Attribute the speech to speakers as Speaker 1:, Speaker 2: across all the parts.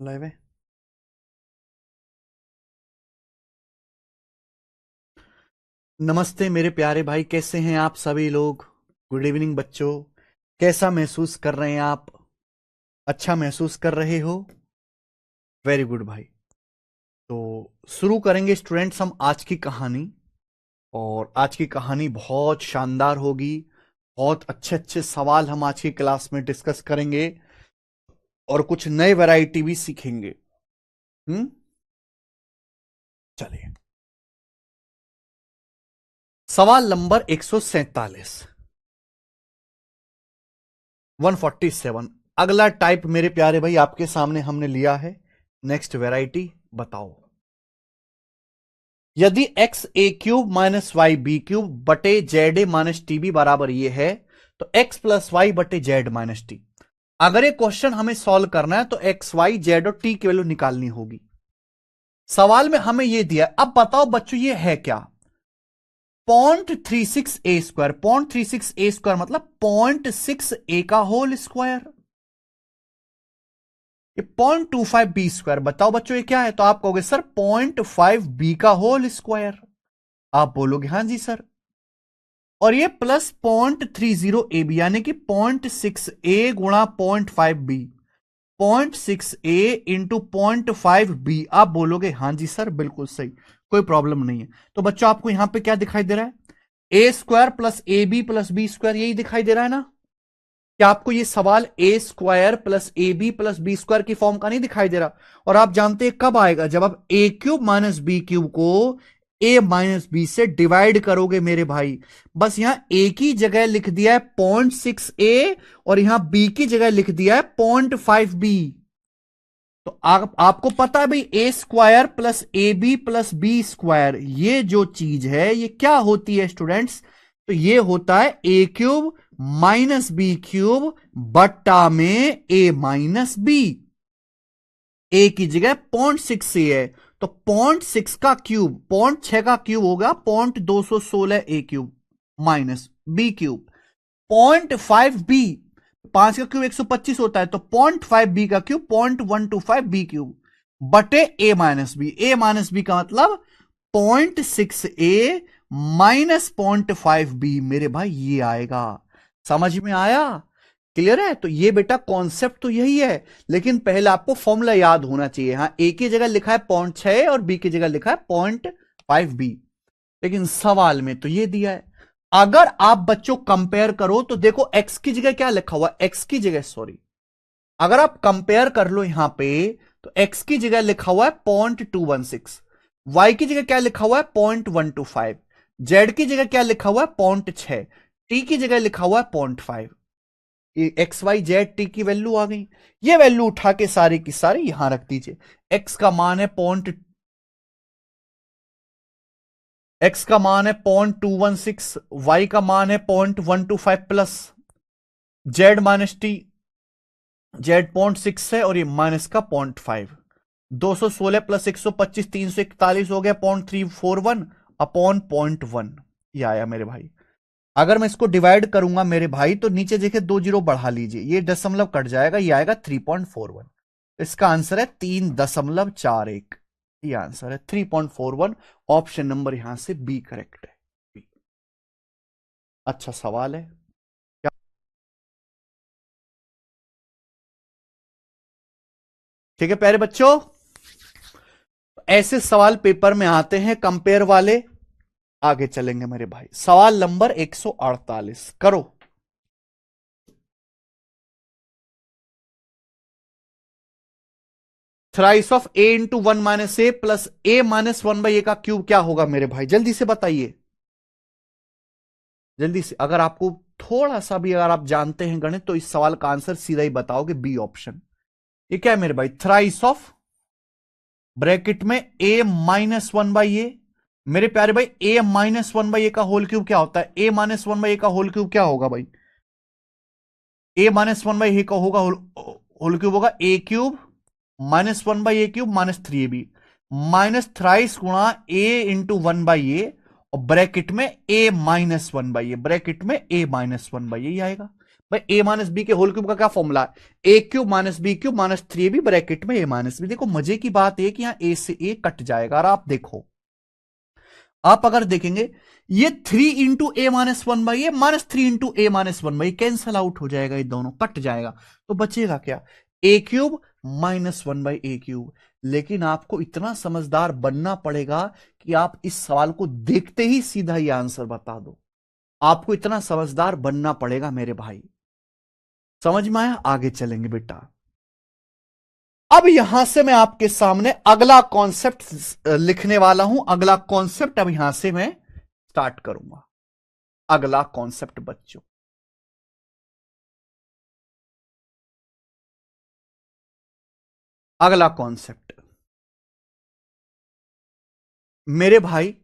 Speaker 1: Live है। नमस्ते मेरे प्यारे भाई, कैसे हैं आप सभी लोग। गुड इवनिंग बच्चों। कैसा महसूस कर रहे हैं आप? अच्छा महसूस कर रहे हो? वेरी गुड भाई। तो शुरू करेंगे स्टूडेंट्स हम आज की कहानी। और आज की कहानी बहुत शानदार होगी। बहुत अच्छे अच्छे सवाल हम आज की क्लास में डिस्कस करेंगे और कुछ नए वैरायटी भी सीखेंगे। चलिए, सवाल नंबर 147। 147 अगला टाइप मेरे प्यारे भाई आपके सामने हमने लिया है। नेक्स्ट वैरायटी बताओ। यदि X A cube minus Y B cube बटे Z A minus T B बराबर ये है, तो एक्स प्लस वाई बटे जेड माइनस टी। अगर ये क्वेश्चन हमें सॉल्व करना है तो एक्स वाई जेड और टी की वैल्यू निकालनी होगी। सवाल में हमें ये दिया। अब बताओ बच्चों ये है क्या? 0.36 a² 0.36 a² मतलब 0.6 a का होल स्क्वायर। ये 0.25 b²। बताओ बच्चों ये क्या है? तो आप कहोगे सर 0.5 b का होल स्क्वायर। आप बोलोगे हाँ जी सर। और ये प्लस 0.30 ab यानी कि 0.6a गुणा 0.5b। 0.6a into 0.5b। आप बोलोगे हाँ जी सर बिल्कुल सही, कोई प्रॉब्लम नहीं है। तो बच्चों आपको यहां पे क्या दिखाई दे रहा है? a² plus ab plus b², यही दिखाई दे रहा है ना? क्या आपको ये सवाल A square plus A B plus B square की फॉर्म का नहीं दिखाई दे रहा? और आप जानते हैं कब आएगा? जब आप ए क्यूब माइनस बी क्यूब को ए माइनस बी से डिवाइड करोगे मेरे भाई। बस यहां ए की जगह लिख दिया है 0.6a और यहां बी की जगह लिख दिया है 0.5b। तो आपको पता है भाई A square plus A B plus B square ये जो चीज है ये क्या होती है स्टूडेंट्स? तो ये होता है A cube minus B cube बट्टा में ए माइनस बी। ए की जगह 0.6 ए है तो 0.6 का क्यूब 0.6 का क्यूब होगा 0.216 A cube minus B cube. 0.5 B, 5 का क्यूब 125 होता है तो 0.5 बी का क्यूब 0.125 बी क्यूब बटे ए माइनस बी। ए माइनस बी का मतलब 0.6 ए माइनस 0.5 बी मेरे भाई, ये आएगा। समझ में आया? क्लियर है? तो ये बेटा कॉन्सेप्ट तो यही है, लेकिन पहले आपको फॉर्मूला याद होना चाहिए। हाँ, ए की जगह लिखा है 0.6 और बी की जगह लिखा है 0.5 बी, लेकिन सवाल में तो ये दिया है। अगर आप बच्चों कंपेयर करो तो देखो एक्स की जगह क्या लिखा हुआ? एक्स की जगह सॉरी, अगर आप कंपेयर कर लो यहां पे तो एक्स की जगह लिखा हुआ है 0.216, वाई की जगह क्या लिखा हुआ है 0.125, जेड की जगह क्या लिखा हुआ है 0.6, टी की जगह लिखा हुआ है 0.5। एक्स वाई जेड टी की वैल्यू आ गई। ये वैल्यू उठा के सारी की सारी यहां रख दीजिए। एक्स का मान है एक्स का मान है 0.216, वाई का मान है 0.125 plus Z minus T, Z 0.6 है और ये माइनस का 0.5। 216 प्लस 125 341 हो गया 0.341 अपॉन 0.1। ये आया मेरे भाई। अगर मैं इसको डिवाइड करूंगा मेरे भाई तो नीचे देखिए 2 जीरो बढ़ा लीजिए, ये दशमलव कट जाएगा, ये आएगा 3.41। इसका आंसर है 3.41। ये आंसर है 3.41। ऑप्शन नंबर यहां से बी करेक्ट है। B। अच्छा सवाल है क्या? ठीक है प्यारे बच्चों, ऐसे सवाल पेपर में आते हैं कंपेयर वाले। आगे चलेंगे मेरे भाई। सवाल नंबर 148 करो। Thrice of A into 1 - a plus a -1/a का क्यूब क्या होगा मेरे भाई? जल्दी से बताइए, जल्दी से। अगर आपको थोड़ा सा भी अगर आप जानते हैं गणित तो इस सवाल का आंसर सीधा ही बताओगे, बी ऑप्शन। ये क्या है मेरे भाई? थ्राइस ऑफ ब्रैकेट में a -1/a। मेरे प्यारे भाई a-1/a का होल क्यूब क्या होता है? a-1/a का होल क्यूब क्या होगा भाई? a-1/a का होगा होल क्यूब होगा a cube -1/a cube -3ab minus thrice गुणा a इंटू 1/a और ब्रैकेट में a -1/a, ब्रैकेट में a -1/a ही आएगा। भाई ए माइनस बी के होल क्यूब का क्या फॉर्मूला है? A cube minus B cube minus 3ab bracket में ए माइनस बी। देखो मजे की बात है कि यहां ए से ए कट जाएगा। और आप देखो, आप अगर देखेंगे ये 3 into A minus one by A minus 3 into A minus one by cancel out हो जाएगा, ये दोनों कट जाएगा। तो बचेगा क्या? A cube minus one by A cube. लेकिन आपको इतना समझदार बनना पड़ेगा कि आप इस सवाल को देखते ही सीधा ये आंसर बता दो। आपको इतना समझदार बनना पड़ेगा मेरे भाई। समझ में आया? आगे चलेंगे बेटा। अब यहां से मैं आपके सामने अगला कॉन्सेप्ट लिखने वाला हूं। अगला कॉन्सेप्ट अब यहां से मैं स्टार्ट करूंगा। अगला कॉन्सेप्ट बच्चों, अगला कॉन्सेप्ट मेरे भाई,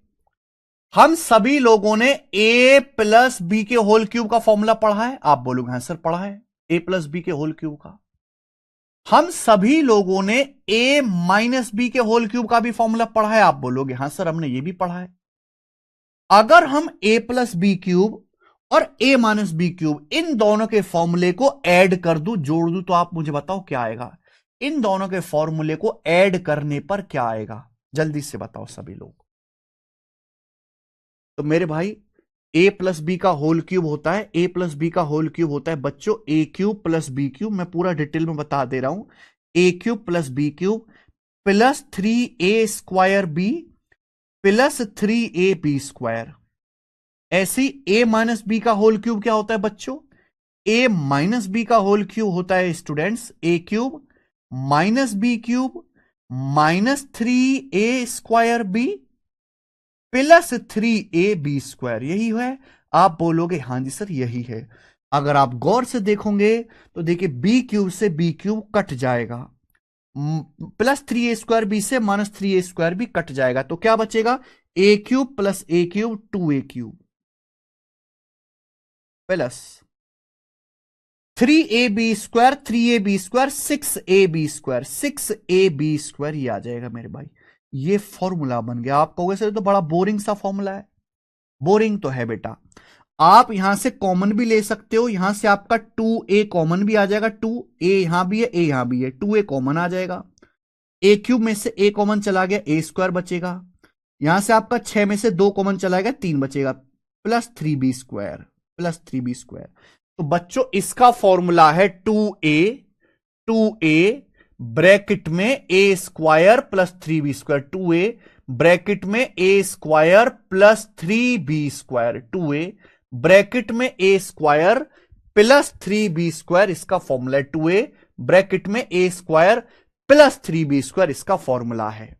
Speaker 1: हम सभी लोगों ने ए प्लस बी के होल क्यूब का फॉर्मूला पढ़ा है। आप बोलोगे हाँ सर पढ़ा है, ए प्लस बी के होल क्यूब का। हम सभी लोगों ने ए माइनस बी के होल क्यूब का भी फॉर्मूला पढ़ा है। आप बोलोगे हाँ सर हमने ये भी पढ़ा है। अगर हम ए प्लस बी क्यूब और ए माइनस बी क्यूब इन दोनों के फॉर्मूले को ऐड कर दूं, जोड़ दूं, तो आप मुझे बताओ क्या आएगा? इन दोनों के फॉर्मूले को ऐड करने पर क्या आएगा? जल्दी से बताओ सभी लोग। तो मेरे भाई ए प्लस बी का होल क्यूब होता है, ए प्लस बी का होल क्यूब होता है बच्चों A cube plus B cube. मैं पूरा डिटेल में बता दे रहा हूं। A cube plus B cube plus 3a² B plus 3ab square. ऐसी ए माइनस बी का होल क्यूब क्या होता है बच्चों? ए माइनस बी का होल क्यूब होता है students A cube minus B cube minus 3a² B plus 3ab square. यही है? आप बोलोगे हाँ जी सर यही है। अगर आप गौर से देखोगे तो देखिए बी क्यूब से बी क्यूब कट जाएगा, प्लस 3a² बी से माइनस 3a² भी कट जाएगा। तो क्या बचेगा? A cube plus A cube 2a cube plus 3ab² 3ab² 6ab², 6ab² ये आ जाएगा मेरे भाई। ये फॉर्मूला बन गया। आप कहोगे सर तो बड़ा बोरिंग सा फॉर्मूला है। बोरिंग तो है बेटा। आप यहां से कॉमन भी ले सकते हो। यहां से आपका 2a कॉमन भी आ जाएगा, 2a यहां भी है, a यहां भी है, 2a कॉमन आ जाएगा। ए क्यूब में से a कॉमन चला गया, a² बचेगा। यहां से आपका 6 में से 2 कॉमन चला गया, 3 बचेगा, प्लस 3b² प्लस 3b²। तो बच्चों इसका फॉर्मूला है 2a ब्रैकेट में a² plus 3b², 2a bracket में a² plus 3b², 2a bracket में a² प्लस 3b²। इसका फॉर्मूला है 2a ब्रैकेट में a² प्लस 3b² इसका फॉर्मूला है।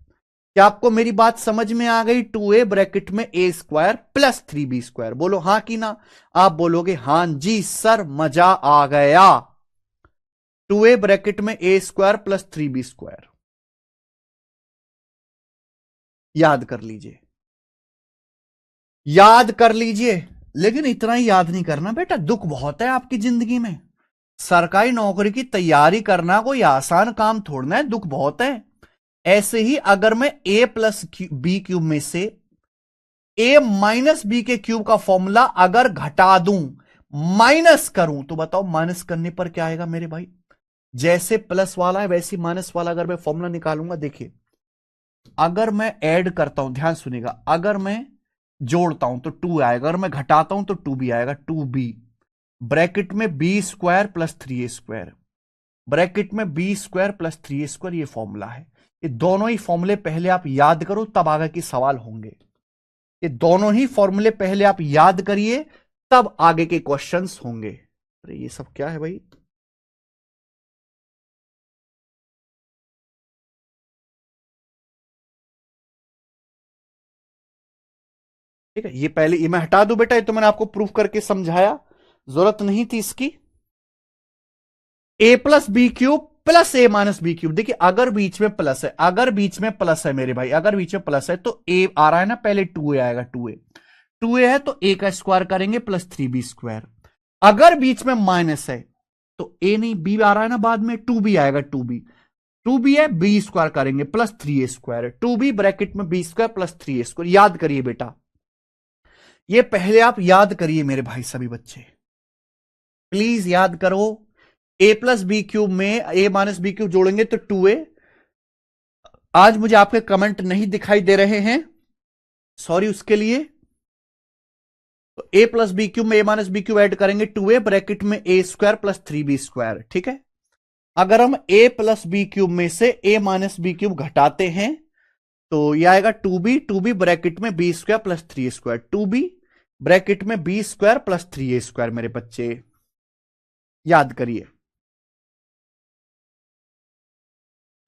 Speaker 1: क्या आपको मेरी बात समझ में आ गई? 2a ब्रैकेट में a² प्लस 3b²। बोलो हां कि ना। आप बोलोगे हां जी सर मजा आ गया। 2a ब्रैकेट में a² प्लस 3b²। याद कर लीजिए, याद कर लीजिए। लेकिन इतना ही याद नहीं करना बेटा, दुख बहुत है आपकी जिंदगी में। सरकारी नौकरी की तैयारी करना कोई आसान काम थोड़ना है, दुख बहुत है। ऐसे ही अगर मैं a प्लस बी क्यूब में से a माइनस बी के क्यूब का फॉर्मूला अगर घटा दूं, माइनस करूं, तो बताओ माइनस करने पर क्या आएगा मेरे भाई? जैसे प्लस वाला है वैसे माइनस वाला अगर मैं फॉर्मूला निकालूंगा, देखिए अगर मैं ऐड करता हूं, ध्यान सुनिएगा, अगर मैं जोड़ता हूं तो 2 आएगा, अगर मैं घटाता हूं तो 2b आएगा। 2b ब्रैकेट में b² प्लस 3a², ब्रैकेट में b² प्लस 3a²। ये फॉर्मूला है। ये दोनों ही फॉर्मूले पहले आप याद करो, तब आगे के सवाल होंगे। ये दोनों ही फॉर्मूले पहले आप याद करिए, तब आगे के क्वेश्चंस होंगे। अरे ये सब क्या है भाई? ठीक है, ये पहले ये मैं हटा दूं बेटा, ये तो मैंने आपको प्रूफ करके समझाया, जरूरत नहीं थी इसकी। a plus B cube plus a minus B cube. देखिए अगर बीच में प्लस है, अगर बीच में प्लस है मेरे भाई, अगर बीच में प्लस है तो a आ रहा है ना, पहले 2a आएगा। 2a है तो a का स्क्वायर करेंगे प्लस 3b²। अगर बीच में माइनस है तो a नहीं, b आ रहा है ना बाद में, 2b आएगा। 2b है, b² करेंगे प्लस 3a²। 2b ब्रैकेट में b² प्लस 3a²। याद करिए बेटा, ये पहले आप याद करिए मेरे भाई सभी बच्चे। प्लीज याद करो, ए प्लस बी क्यूब में ए माइनस बी क्यूब जोड़ेंगे तो 2a। आज मुझे आपके कमेंट नहीं दिखाई दे रहे हैं, सॉरी उसके लिए। तो ए प्लस बी क्यूब में A minus B cube add करेंगे 2a ब्रैकेट में ए स्क्वायर प्लस 3b स्क्वायर, ठीक है। अगर हम a प्लस बी क्यूब में से a माइनस बी क्यूब घटाते हैं तो यह आएगा 2b ब्रैकेट में b square plus 3 square, 2b bracket में b square plus 3a square. मेरे बच्चे याद करिए।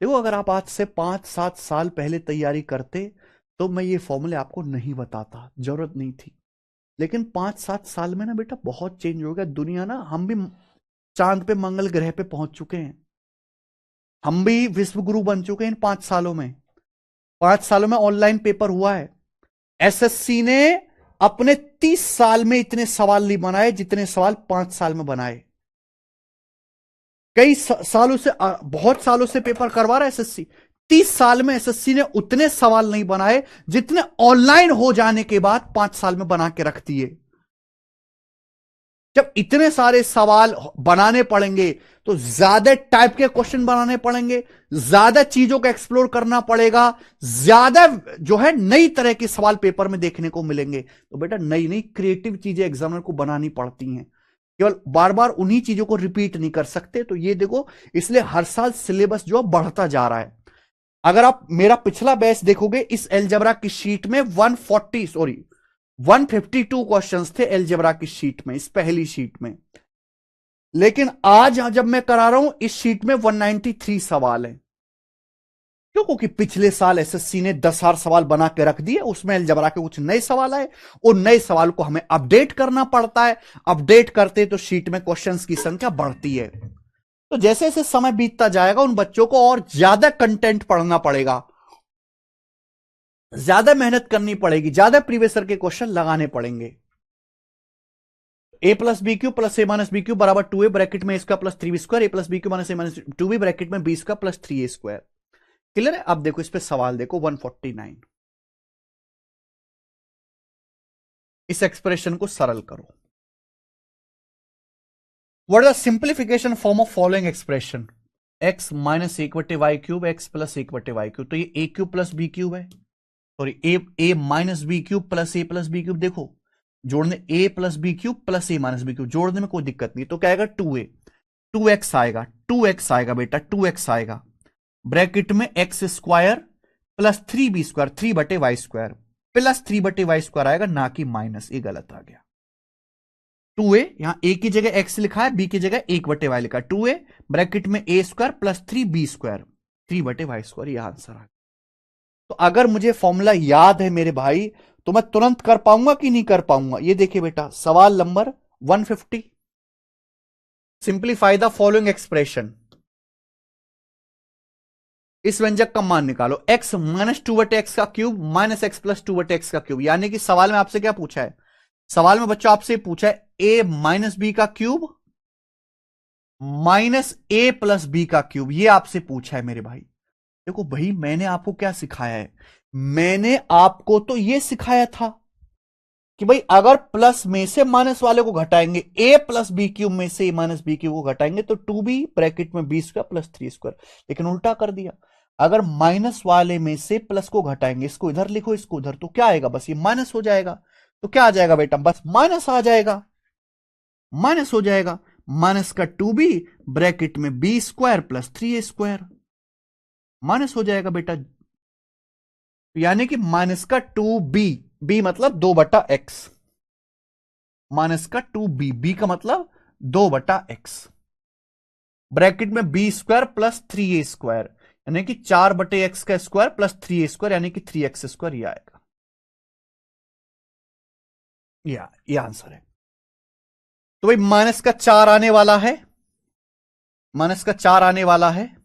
Speaker 1: देखो अगर आप आज से 5-7 साल पहले तैयारी करते तो मैं ये फॉर्मूले आपको नहीं बताता, जरूरत नहीं थी। लेकिन 5-7 साल में ना बेटा बहुत चेंज हो गया दुनिया ना। हम भी चांद पे मंगल ग्रह पे पहुंच चुके हैं, हम भी विश्व गुरु बन चुके हैं इन 5 सालों में। 5 सालों में ऑनलाइन पेपर हुआ है। एसएससी ने अपने 30 साल में इतने सवाल नहीं बनाए जितने सवाल 5 साल में बनाए। कई सालों से, बहुत सालों से पेपर करवा रहा है एसएससी। 30 साल में एसएससी ने उतने सवाल नहीं बनाए जितने ऑनलाइन हो जाने के बाद 5 साल में बना के रख दिए। जब इतने सारे सवाल बनाने पड़ेंगे तो ज्यादा टाइप के क्वेश्चन बनाने पड़ेंगे, ज्यादा चीजों को एक्सप्लोर करना पड़ेगा, ज्यादा जो है नई तरह के सवाल पेपर में देखने को मिलेंगे। तो बेटा नई नई क्रिएटिव चीजें एग्जामिनर को बनानी पड़ती हैं, केवल बार बार उन्हीं चीजों को रिपीट नहीं कर सकते। तो ये देखो, इसलिए हर साल सिलेबस जो बढ़ता जा रहा है। अगर आप मेरा पिछला बैच देखोगे, इस एलजेब्रा की शीट में 152 क्वेश्चंस थे एलजेब्रा की शीट में, इस पहली शीट में। लेकिन आज जब मैं करा रहा हूं इस शीट में 193 सवाल है। क्यों? क्योंकि पिछले साल एसएससी ने 10,000 सवाल बना के रख दिए, उसमें अलजबरा के कुछ नए सवाल आए। उन नए सवाल को हमें अपडेट करना पड़ता है। अपडेट करते तो शीट में क्वेश्चंस की संख्या बढ़ती है। तो जैसे जैसे समय बीतता जाएगा उन बच्चों को और ज्यादा कंटेंट पढ़ना पड़ेगा, ज्यादा मेहनत करनी पड़ेगी, ज्यादा प्रीवियस ईयर के क्वेश्चन लगाने पड़ेंगे। ए plus B Q plus a minus B Q बराबर 2a ब्रैकेट में इसका प्लस 3b स्क्वायर, ए प्लस बी क्यू माइनस ए माइनस 2b ब्रैकेट में बी इसका प्लस 3a स्क्वायर। क्लियर है? अब देखो इस पे सवाल देखो 149। इस एक्सप्रेशन को सरल करो। What is the simplification form of following expression? x minus एक बटे वाई क्यूब एक्स प्लस एक बटे वाई क्यूब। तो ये a cube plus B cube है, sorry a minus B cube plus a plus B cube. देखो जोड़ने a plus B cube plus a minus B cube, जोड़ने में कोई दिक्कत नहीं। तो क्या आएगा 2a, 2x आएगा, 2x आएगा बेटा, 2x आएगा ब्रैकेट में x square plus 3b square, 3 बटे वाई स्क्वायर प्लस 3 बटे वाई स्क्वायर आएगा, ना कि माइनस। ये गलत आ गया। 2a, यहां a की जगह x लिखा है, b की जगह 1 बटे वाई लिखा है। 2a ब्रैकेट में a square plus 3b square, 3 बटे वाई स्क्वायर, यह आंसर आ गया। तो अगर मुझे फॉर्मूला याद है मेरे भाई तो मैं तुरंत कर पाऊंगा कि नहीं कर पाऊंगा? ये देखिए बेटा, सवाल number 150, simplify the following expression. इस व्यंजक का मान निकालो, x माइनस 2 बटे एक्स का क्यूब माइनस एक्स प्लस 2 बटे एक्स का क्यूब। यानी कि सवाल में आपसे क्या पूछा है? सवाल में बच्चों आपसे पूछा है a माइनस बी का cube minus a plus B का क्यूब। ये आपसे पूछा है मेरे भाई। देखो भाई, मैंने आपको क्या सिखाया है? मैंने आपको तो ये सिखाया था कि भाई अगर प्लस में से माइनस वाले को घटाएंगे, a प्लस बी क्यूब में से माइनस बी क्यूब को घटाएंगे तो 2b ब्रैकेट में b स्क्वायर प्लस 3 स्क्वायर। लेकिन उल्टा कर दिया, अगर माइनस वाले में से प्लस को घटाएंगे, इसको इधर लिखो इसको उधर, तो क्या आएगा? बस ये माइनस हो जाएगा। तो क्या आ जाएगा बेटा? बस माइनस आ जाएगा, माइनस हो जाएगा। माइनस का 2b ब्रैकेट में b square plus 3a square, minus हो जाएगा बेटा। यानी कि माइनस का 2b, b मतलब 2 बटा एक्स, माइनस का 2b, b का मतलब 2 बटा एक्स ब्रैकेट में b square plus 3a square, यानी कि 4 बटे एक्स का स्क्वायर प्लस 3a स्क्वायर, यानी कि 3x स्क्वायर। ये आएगा, ये आंसर है। तो भाई माइनस का 4 आने वाला है, माइनस का 4 आने वाला है।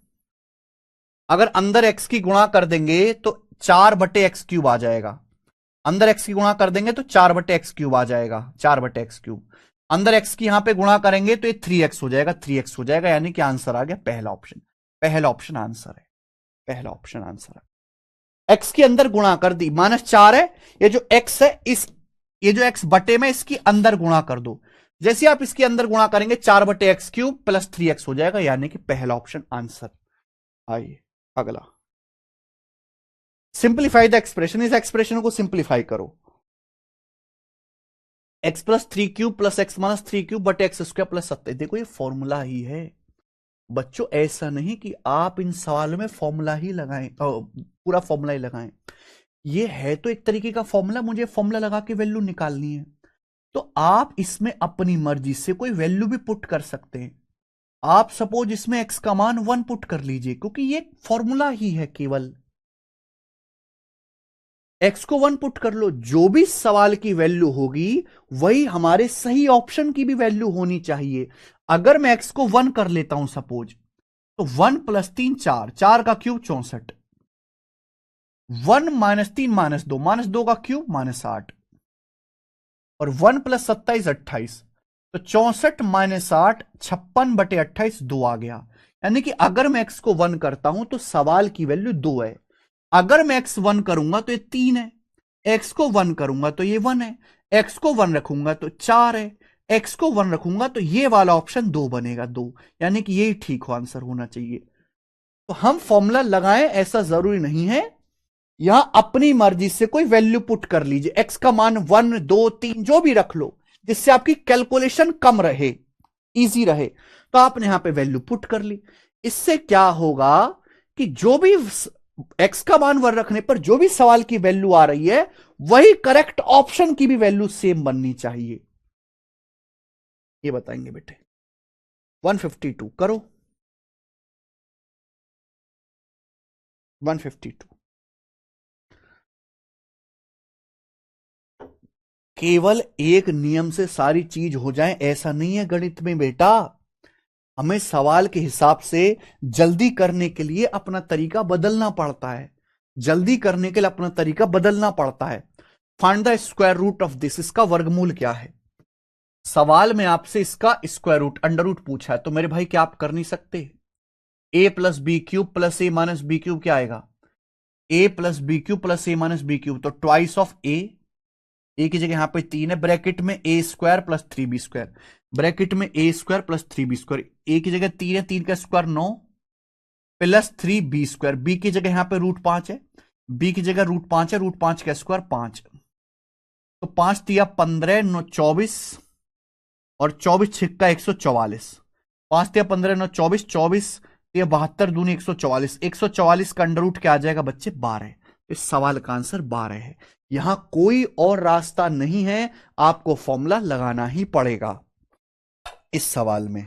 Speaker 1: अगर अंदर x की गुणा कर देंगे तो 4 बटे एक्स क्यूब आ जाएगा। अंदर x की गुणा कर देंगे तो 4 बटे एक्स क्यूब आ जाएगा, 4 बटे एक्स क्यूब। अंदर x की यहां पे गुणा करेंगे तो ये 3x हो जाएगा, 3x हो जाएगा। यानी कि आंसर आ गया पहला ऑप्शन। पहला ऑप्शन आंसर है, पहला ऑप्शन आंसर है। x के अंदर गुणा कर दी, माइनस 4 है, ये जो x है इस, ये जो x बटे में इसकी अंदर गुणा कर दो, जैसे आप इसके अंदर गुणा करेंगे 4/x³ प्लस 3x हो जाएगा, यानी कि पहला ऑप्शन आंसर। आइए अगला, सिंप्लीफाई द एक्सप्रेशन, इस एक्सप्रेशन को सिंप्लीफाई करो। x+3³ प्लस x-3³ बटे x² प्लस 7। देखो ये फॉर्मूला ही है बच्चों, ऐसा नहीं कि आप इन सवालों में फॉर्मूला ही लगाएं, पूरा फॉर्मूला ही लगाएं। ये है तो एक तरीके का फॉर्मूला, मुझे फॉर्मूला लगा के वैल्यू निकालनी है, तो आप इसमें अपनी मर्जी से कोई वैल्यू भी पुट कर सकते हैं। आप सपोज इसमें x का मान 1 पुट कर लीजिए, क्योंकि ये फॉर्मूला ही है, केवल x को 1 पुट कर लो, जो भी सवाल की वैल्यू होगी वही हमारे सही ऑप्शन की भी वैल्यू होनी चाहिए। अगर मैं x को 1 कर लेता हूं सपोज, तो 1 + 3 4, 4 का क्यूब 64, 1 - 3 -2, -2 का क्यूब -8, और 1 + 27 28, तो 64 - 8 56/28 2 आ गया। यानी कि अगर मैं x को 1 करता हूं तो सवाल की वैल्यू 2 है। अगर मैं x 1 करूंगा तो ये 3 है, x को 1 करूंगा तो ये 1 है, x को 1 रखूंगा तो 4 है, x को 1 रखूंगा तो ये वाला ऑप्शन 2 बनेगा, 2, यानी कि यही ठीक हो आंसर होना चाहिए। तो हम फॉर्मूला लगाएं ऐसा जरूरी नहीं है, यहां अपनी मर्जी से कोई वैल्यू पुट कर लीजिए, x का मान 1 2 3 जो भी रख लो, जिससे आपकी कैलकुलेशन कम रहे, इजी रहे, तो आपने यहां पे वैल्यू पुट कर ली। इससे क्या होगा कि जो भी x का मान 1 रखने पर जो भी सवाल की वैल्यू आ रही है, वही करेक्ट ऑप्शन की भी वैल्यू सेम बननी चाहिए। ये बताएंगे बेटे। 152 करो, 152। केवल एक नियम से सारी चीज हो जाए ऐसा नहीं है गणित में बेटा, हमें सवाल के हिसाब से जल्दी करने के लिए अपना तरीका बदलना पड़ता है, जल्दी करने के लिए अपना तरीका बदलना पड़ता है। Find the square root of this, इसका वर्गमूल क्या है। सवाल में आपसे इसका स्क्वायर रूट, अंडर रूट पूछा है, तो मेरे भाई क्या आप कर नहीं सकते। a+b³ प्लस a-b³ क्या आएगा, a+b³ प्लस a-b³, तो ट्वाइस ऑफ ए की जगह यहां पे 3 है, ब्रैकेट में a² प्लस 3b², ब्रैकेट में a² प्लस 3b², ए की जगह 3 है, 3 का स्क्वायर 9 प्लस 3b², बी की जगह यहां पे √5 है, बी की जगह √5 है, √5 का स्क्वायर 5, तो 5 तिया 15 9 24, और 24 छिक्का 144, 5 तिया 15 9 24, 24 तिया 72 दूनी 144, 144 का अंडर रूट क्या आ जाएगा बच्चे, 12। इस सवाल का आंसर 12 है। यहां कोई और रास्ता नहीं है, आपको फॉर्मूला लगाना ही पड़ेगा इस सवाल में।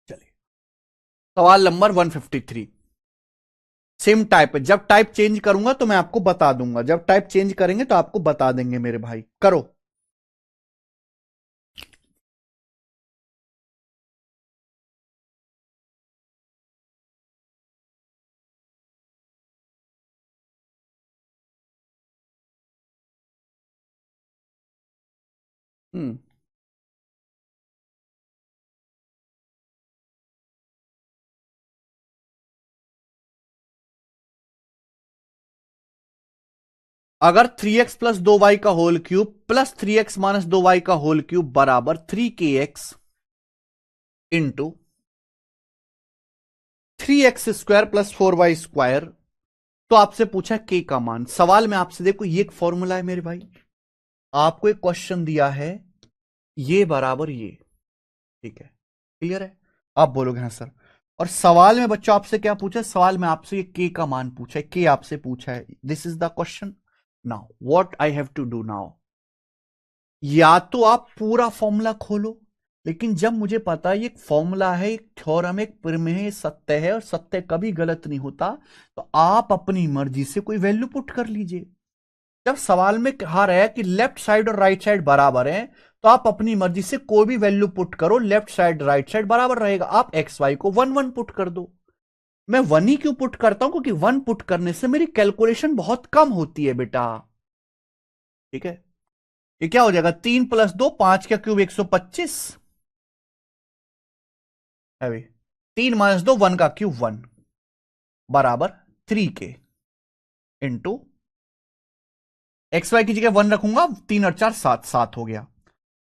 Speaker 1: चलिए सवाल नंबर 153, सेम टाइप है, जब टाइप चेंज करूंगा तो मैं आपको बता दूंगा, जब टाइप चेंज करेंगे तो आपको बता देंगे मेरे भाई। करो, हम्म, अगर 3x प्लस 2y का whole cube plus 3x minus 2y का होल क्यूब बराबर 3kx into 3x² plus 4y², तो आपसे पूछा k का मान। सवाल में आपसे देखो ये एक फॉर्मूला है मेरे भाई, आपको एक क्वेश्चन दिया है, ये बराबर ये, ठीक है, क्लियर है। आप बोलोगे हाँ सर, और सवाल में बच्चों आपसे क्या पूछा है, सवाल में आपसे ये k का मान पूछा है, k आपसे पूछा है, this is the question. Now what I have to do now, या तो आप पूरा फॉर्मूला खोलो, लेकिन जब मुझे पता है ये एक फॉर्मूला है, एक थ्योरम, एक प्रमेय सत्य है और सत्य कभी गलत नहीं होता, तो आप अपनी मर्जी से कोई वैल्यू पुट कर लीजिए। जब सवाल में कहा रहा है कि लेफ्ट साइड और राइट साइड बराबर है, तो आप अपनी मर्जी से कोई भी वैल्यू पुट करो, लेफ्ट साइड राइट साइड बराबर रहेगा। आप एक्स वाई को 1 1 पुट कर दो। मैं 1 ही क्यों पुट करता हूं, क्योंकि 1 पुट करने से मेरी कैलकुलेशन बहुत कम होती है बेटा, ठीक है। ये क्या हो जाएगा 3 + 2 5 का क्यूब 125 है भाई। 3 - 2 1 का क्यूब 1 बराबर 3K इंटू एक्स वाई की जगह 1 रखूंगा 3 और 4 7 7 हो गया।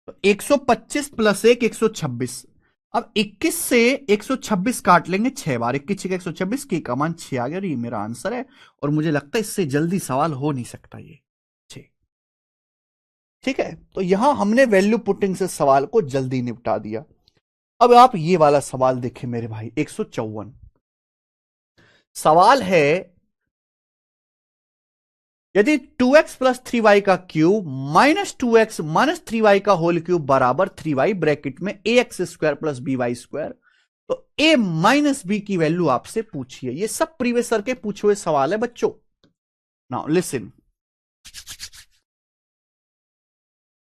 Speaker 1: तो 125 + 1 126। अब 21 से 126 काट लेंगे 6 बार 21 6 126 की का मान 6 आ गया और ये मेरा आंसर है। और मुझे लगता है इससे जल्दी सवाल हो नहीं सकता ये 6। ठीक है, तो यहां हमने वैल्यू पुटिंग से सवाल को जल्दी निपटा दिया। अब आप ये वाला सवाल देखें मेरे भाई 154। सवाल है यदि 2x + 3y का क्यूब -2x - 3y का होल क्यूब बराबर 3y ब्रैकेट में ax² + by², तो a - b की वैल्यू आपसे पूछिए। ये सब प्रीवियस सर के पूछे हुए सवाल है बच्चों। नाउ लिसन,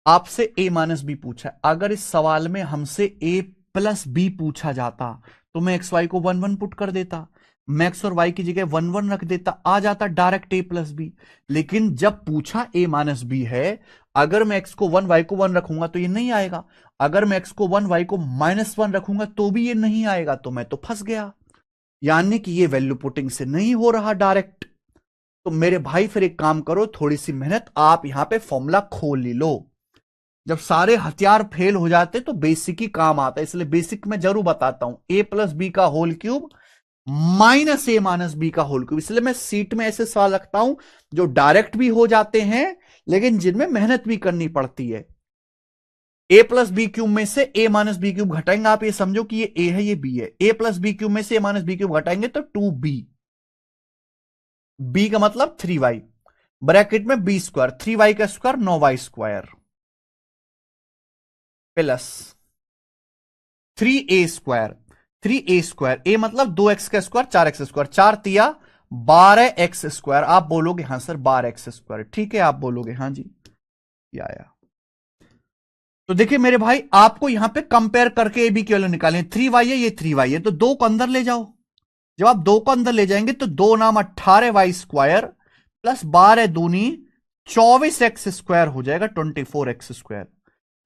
Speaker 1: आपसे a - b पूछा। अगर इस सवाल में हमसे a + b पूछा जाता तो मैं x y को 1 1 पुट कर देता, मैक्स और y की जगह 1 1 रख देता, आ जाता डायरेक्ट a + b। लेकिन जब पूछा a - b है, अगर मैं x को 1 y को 1 रखूंगा तो ये नहीं आएगा, अगर मैं x को 1 y को -1 रखूंगा तो भी ये नहीं आएगा, तो मैं तो फंस गया। यानी कि ये वैल्यू पुटिंग से नहीं हो रहा डायरेक्ट। तो मेरे भाई फिर एक काम करो, थोड़ी सी मेहनत, आप यहां पे फॉर्मूला खोल लो। जब सारे हथियार फेल हो जाते तो बेसिक ही काम आता है, इसलिए बेसिक में जरूर बताता हूं। a + b का होल क्यूब -a - b का होल क्यूब। इसलिए मैं सीट में ऐसे सवाल रखता हूं जो डायरेक्ट भी हो जाते हैं लेकिन जिनमें मेहनत भी करनी पड़ती है। a + b क्यूब में से a - b क्यूब घटाएंगे, आप ये समझो कि ये a है ये b है। a + b क्यूब में से a - b क्यूब घटाएंगे तो 2b, b का मतलब 3y ब्रैकेट में b², 3y का square 9y² plus 3a², 3a², a मतलब 2x का स्क्वायर 4x², 4 तिया 12x²। आप बोलोगे हां सर 12x², ठीक है, आप बोलोगे हां जी या। तो देखिए मेरे भाई, आपको यहां पे कंपेयर करके ए बी की वैल्यू निकालें। 3y है, ये 3y है, तो 2 को अंदर ले जाओ। जब आप 2 को अंदर ले जाएंगे तो 2 नाम 18y² प्लस 12 दूनी 24x² हो जाएगा, 24x²।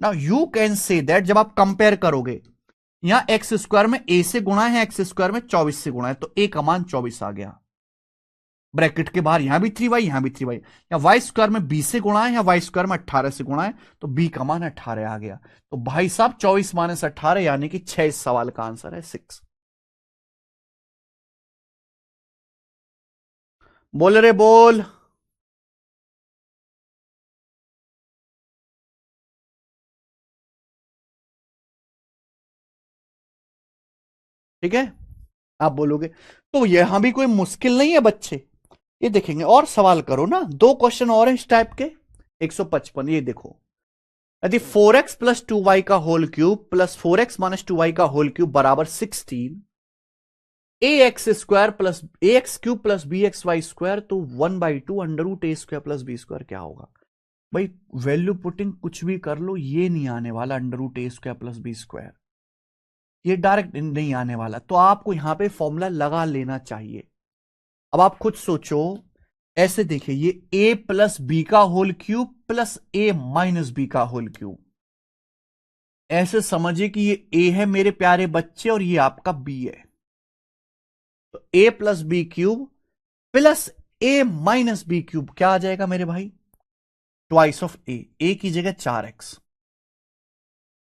Speaker 1: Now you can say that जब आप कंपेयर करोगे, यहां x² में a से गुणा है, x² में 24 से गुणा है, तो a का मान 24 आ गया। ब्रैकेट के बाहर यहां भी 3y यहां भी 3y, या y² में b से गुणा है, या y² में 18 से गुणा है, तो b का मान 18 आ गया। तो भाई साहब 24 - 18 यानी कि 6 इस सवाल का आंसर है 6। बोल रे बोल। ठीक है, आप बोलोगे तो यहां भी कोई मुश्किल नहीं है बच्चे, ये देखेंगे और सवाल करो ना। 2 क्वेश्चन और हैं इस टाइप के। 155 ये देखो, यदि 4x + 2y का whole cube plus 4x - 2y का होल क्यूब बराबर 16, ax² plus ax³ plus bxy², तो 1/2 √a² + b² क्या होगा? भाई वैल्यू पुटिंग कुछ भी कर लो, ये नहीं आने वाला √a² + b², ये डायरेक्ट नहीं आने वाला। तो आपको यहां पे फॉर्मूला लगा लेना चाहिए। अब आप खुद सोचो, ऐसे देखिए, ये a + b का whole cube plus a - b का होल क्यूब, ऐसे समझिए कि ये a है मेरे प्यारे बच्चे और ये आपका b है। तो a + b³ plus a - b³ क्या आ जाएगा मेरे भाई? ट्वाइस ऑफ a की जगह 4x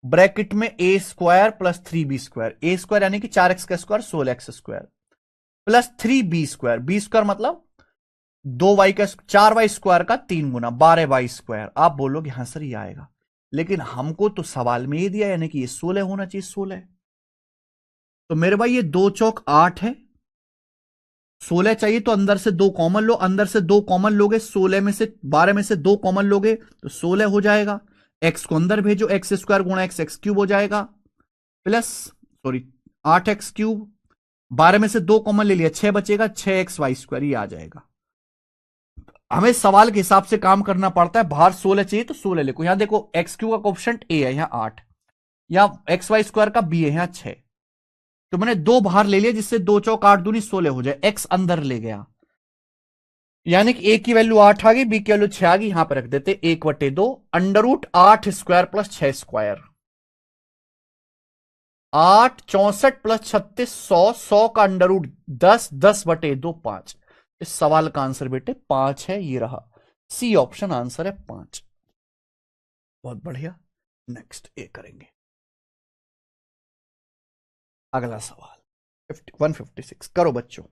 Speaker 1: ब्रैकेट में a² प्लस 3b², a² यानी कि 4x का square 16x² plus 3b², b² मतलब 2y का 4y² का 3 गुना 12y²। आप बोलोगे हाँ सर ये आएगा, लेकिन हमको तो सवाल में ये दिया यानी कि ये 16 होना चाहिए, 16। तो मेरे भाई ये 2 चौक 8 है, 16 चाहिए तो अंदर से 2 कॉमन लो, अंदर से 2 कॉमन लोगे, 16 में से 12 में से 2 कॉमन लोगे तो 16 हो जाएगा। x को अंदर भेजो, x² गुणा x³ हो जाएगा, प्लस सॉरी 8x³, 12 में से 2 कॉमन ले लिया 6 बचेगा, 6xy² ये आ जाएगा। हमें सवाल के हिसाब से काम करना पड़ता है, बाहर 16 चाहिए तो 16 लिखो। यहां देखो x³ का कोएफिशिएंट a है, यहां 8, यहां xy² का b है, यहां 6, तो मैंने 2 बाहर ले लिया जिससे 2 चौक 8 दूनी 16 हो जाए, x अंदर ले गया। यानी कि ए की वैल्यू 8 आ गई, बी की वैल्यू 6 आ गई, यहां पर रख देते 1/2 √8² + 6²। 8 64 + 36 100 का √10 10/2 5। इस सवाल का आंसर बेटे 5 है, ये रहा सी ऑप्शन आंसर है 5। बहुत बढ़िया, नेक्स्ट ए करेंगे। अगला सवाल 156 करो बच्चों।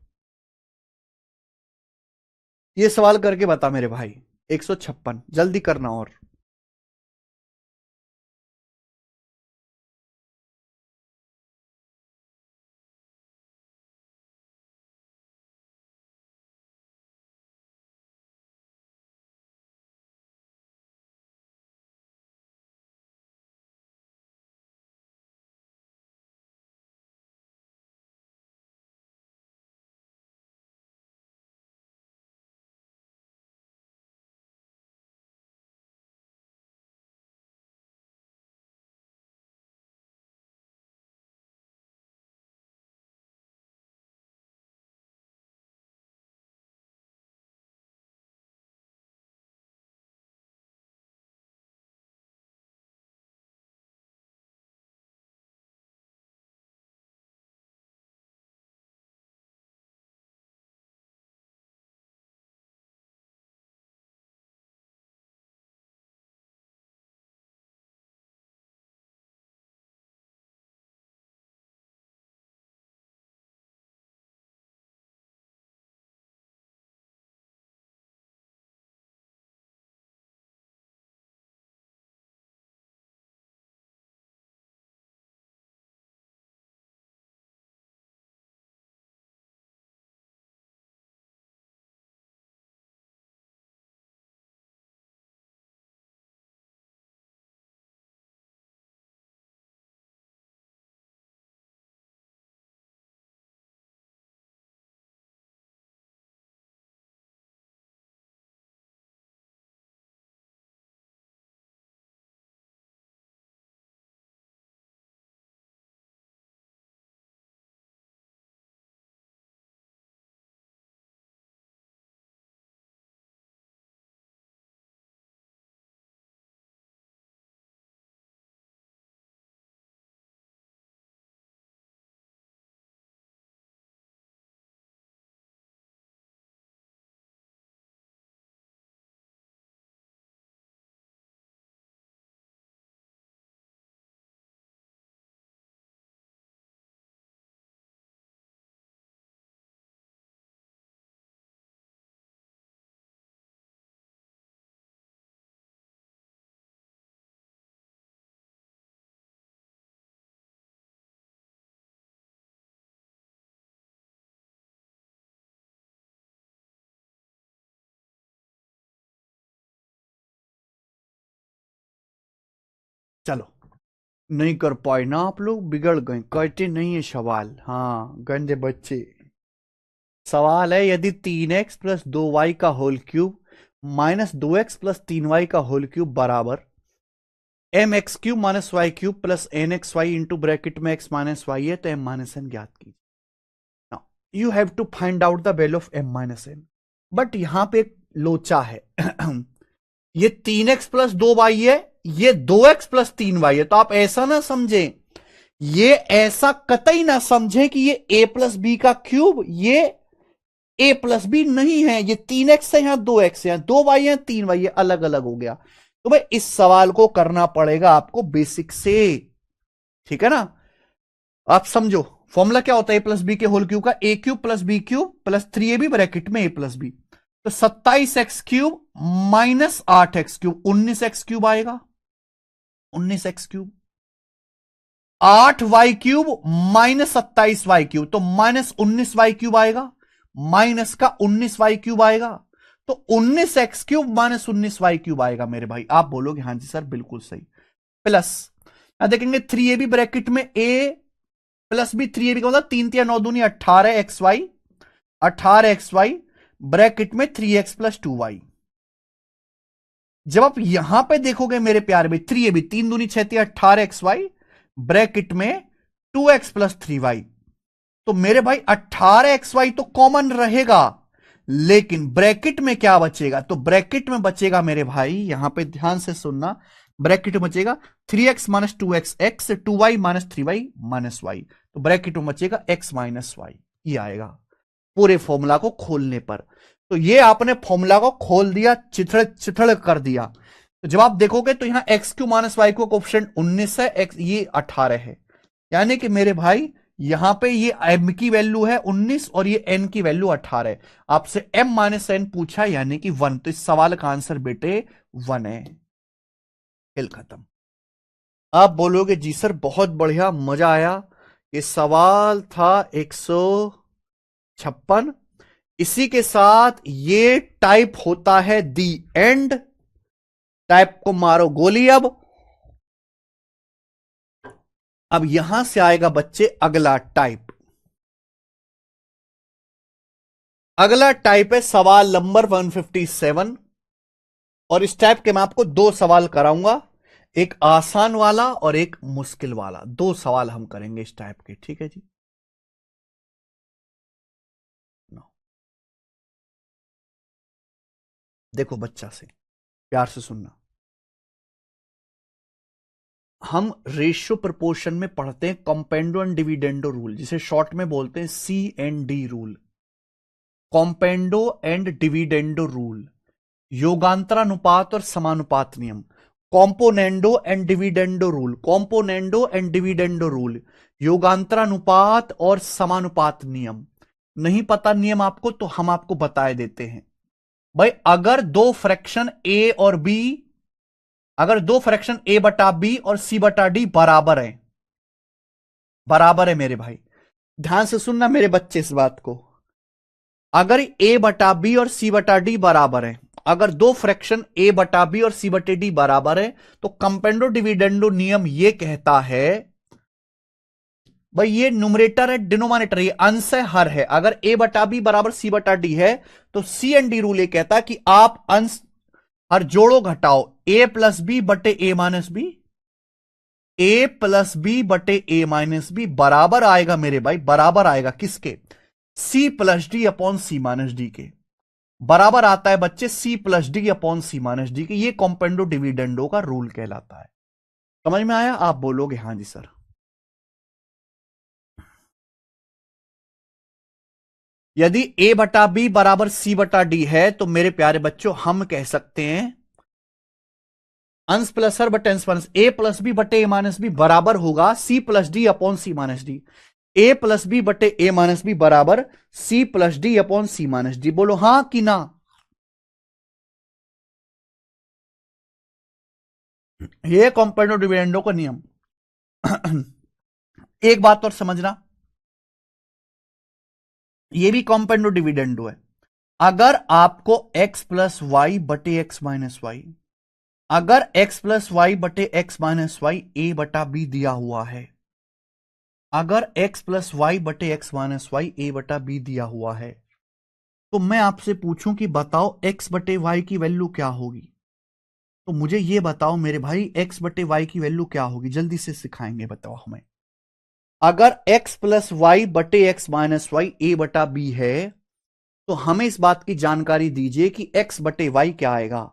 Speaker 1: ये सवाल करके बता मेरे भाई। 156 जल्दी करना। और चलो, नहीं कर पाए ना आप लोग, बिगड़ गए, करते नहीं है सवाल। हाँ गंदे बच्चे। सवाल है, यदि 3x + 2y का होल क्यूब -2x + 3y का होल क्यूब बराबर mx³ - y³ + nxy into bracket में x - y है, तो m - n ज्ञात कीजिए। You have to find out the value of m - n। But यहां पे एक लोचा है। ये 3x + 2y है, ये 2x + 3y है, तो आप ऐसा ना समझें, ये ऐसा कतई ना समझें कि ये a + b का क्यूब, ये a + b नहीं है, ये 3x है, यहां 2x है, 2y है, 3y है, अलग अलग हो गया। तो भाई इस सवाल को करना पड़ेगा आपको बेसिक से, ठीक है ना। आप समझो फॉर्मूला क्या होता है a + b के होल क्यूब का, a³ + b³ + 3ab ब्रैकेट में a + b। तो 27x³ - 8x³ 19x³ आएगा, 19x³। 8y³ - 27y³ तो -19y³ आएगा, माइनस का 19y³ आएगा, तो 19x³ - 19y³ आएगा मेरे भाई। आप बोलोगे हाँ जी सर बिल्कुल सही। प्लस देखेंगे 3ab ब्रैकेट में a + b, 3ab का मतलब 3 3 9 दूनी 18xy, 18xy ब्रैकेट में 3x + 2y। जब आप यहां पे देखोगे मेरे प्यारे भाई, 3ab 3 दूनी 6 18xy ब्रैकेट में 2x + 3y, तो मेरे भाई 18xy तो कॉमन रहेगा, लेकिन ब्रैकेट में क्या बचेगा? तो ब्रैकेट में बचेगा मेरे भाई, यहां पे ध्यान से सुनना, ब्रैकेट में बचेगा 3x minus 2x x 2y minus 3y minus y. तो ब्रैकेट में बचेगा x माइनस वाई, ये आएगा पूरे फॉर्मूला को खोलने पर। तो ये आपने फॉर्मूला को खोल दिया, चिथड़ चिथड़ कर दिया। तो जब आप देखोगे तो यहां एक्स क्यू माइनस वाई को कोफिशिएंट 19 है, एक्स ये 18 है, यानी कि मेरे भाई यहां पे ये m की वैल्यू है 19 और ये n की वैल्यू 18 है। आपसे m माइनस n पूछा यानी कि 1, तो इस सवाल का आंसर बेटे 1 है। खेल खत्म। आप बोलोगे जी सर बहुत बढ़िया, मजा आया। ये सवाल था 156। इसी के साथ ये टाइप होता है दी एंड। टाइप को मारो गोली। अब यहां से आएगा बच्चे अगला टाइप। अगला टाइप है सवाल नंबर 157, और इस टाइप के मैं आपको 2 सवाल कराऊंगा, एक आसान वाला और एक मुश्किल वाला। 2 सवाल हम करेंगे इस टाइप के, ठीक है जी। देखो बच्चा से प्यार से सुनना, हम रेशियो प्रपोर्शन में पढ़ते हैं कॉम्पेंडो एंड डिविडेंडो रूल, जिसे शॉर्ट में बोलते हैं CND rule. Componendo and dividendo rule, योगांतरानुपात और समानुपात नियम। Componendo and dividendo rule, componendo and dividendo rule, योगांतरानुपात और समानुपात नियम। नहीं पता नियम आपको तो हम आपको बताए देते हैं। भाई अगर दो फ्रैक्शन ए और बी, अगर दो फ्रैक्शन ए बटा बी और सी बटा डी बराबर है, बराबर है मेरे भाई, ध्यान से सुनना मेरे बच्चे इस बात को। अगर ए बटा बी और सी बटा डी बराबर है, अगर दो फ्रैक्शन ए बटा बी और सी बटे डी बराबर है, तो कंपेंडो डिविडेंडो नियम यह कहता है, भाई ये न्यूमरेटर है डिनोमिनेटर, ये अंश है हर है। अगर ए बटा बी बराबर सी बटा डी है तो सी एंड डी रूल ये कहता है कि आप अंश हर जोड़ो घटाओ, ए प्लस बी बटे ए माइनस बी, ए प्लस बी बटे ए माइनस बी बराबर आएगा मेरे भाई, बराबर आएगा किसके? सी प्लस डी अपॉन सी माइनस डी के। बराबर आता है बच्चे सी प्लस डी अपॉन सी माइनस डी के। ये कॉम्पेंडो डिविडेंडो का रूल कहलाता है। समझ में आया? आप बोलोगे हां जी सर। यदि ए बटा बी बराबर सी बटा डी है तो मेरे प्यारे बच्चों हम कह सकते हैं अंश प्लस हर बटे अंश माइनस ए प्लस बी बटे ए माइनस बी बराबर होगा सी प्लस डी अपॉन सी माइनस डी। ए प्लस बी बटे ए माइनस बी बराबर सी प्लस डी अपॉन सी माइनस डी। बोलो हां कि ना? ये कॉम्पेंडो डिविडेंडो का नियम। एक बात और समझना, ये भी कॉम्पेंडो डिविडेंडो है। अगर आपको x प्लस वाई बटे एक्स माइनस वाई, अगर x प्लस वाई बटे एक्स माइनस वाई ए बटा बी दिया हुआ है, अगर x प्लस वाई बटे एक्स माइनस वाई ए बटा बी दिया हुआ है, तो मैं आपसे पूछूं कि बताओ x बटे वाई की वैल्यू क्या होगी? तो मुझे यह बताओ मेरे भाई x बटे वाई की वैल्यू क्या होगी? जल्दी से सिखाएंगे, बताओ हमें। अगर x प्लस वाई बटे एक्स माइनस वाई ए बटा बी है, तो हमें इस बात की जानकारी दीजिए कि x बटे वाई क्या आएगा।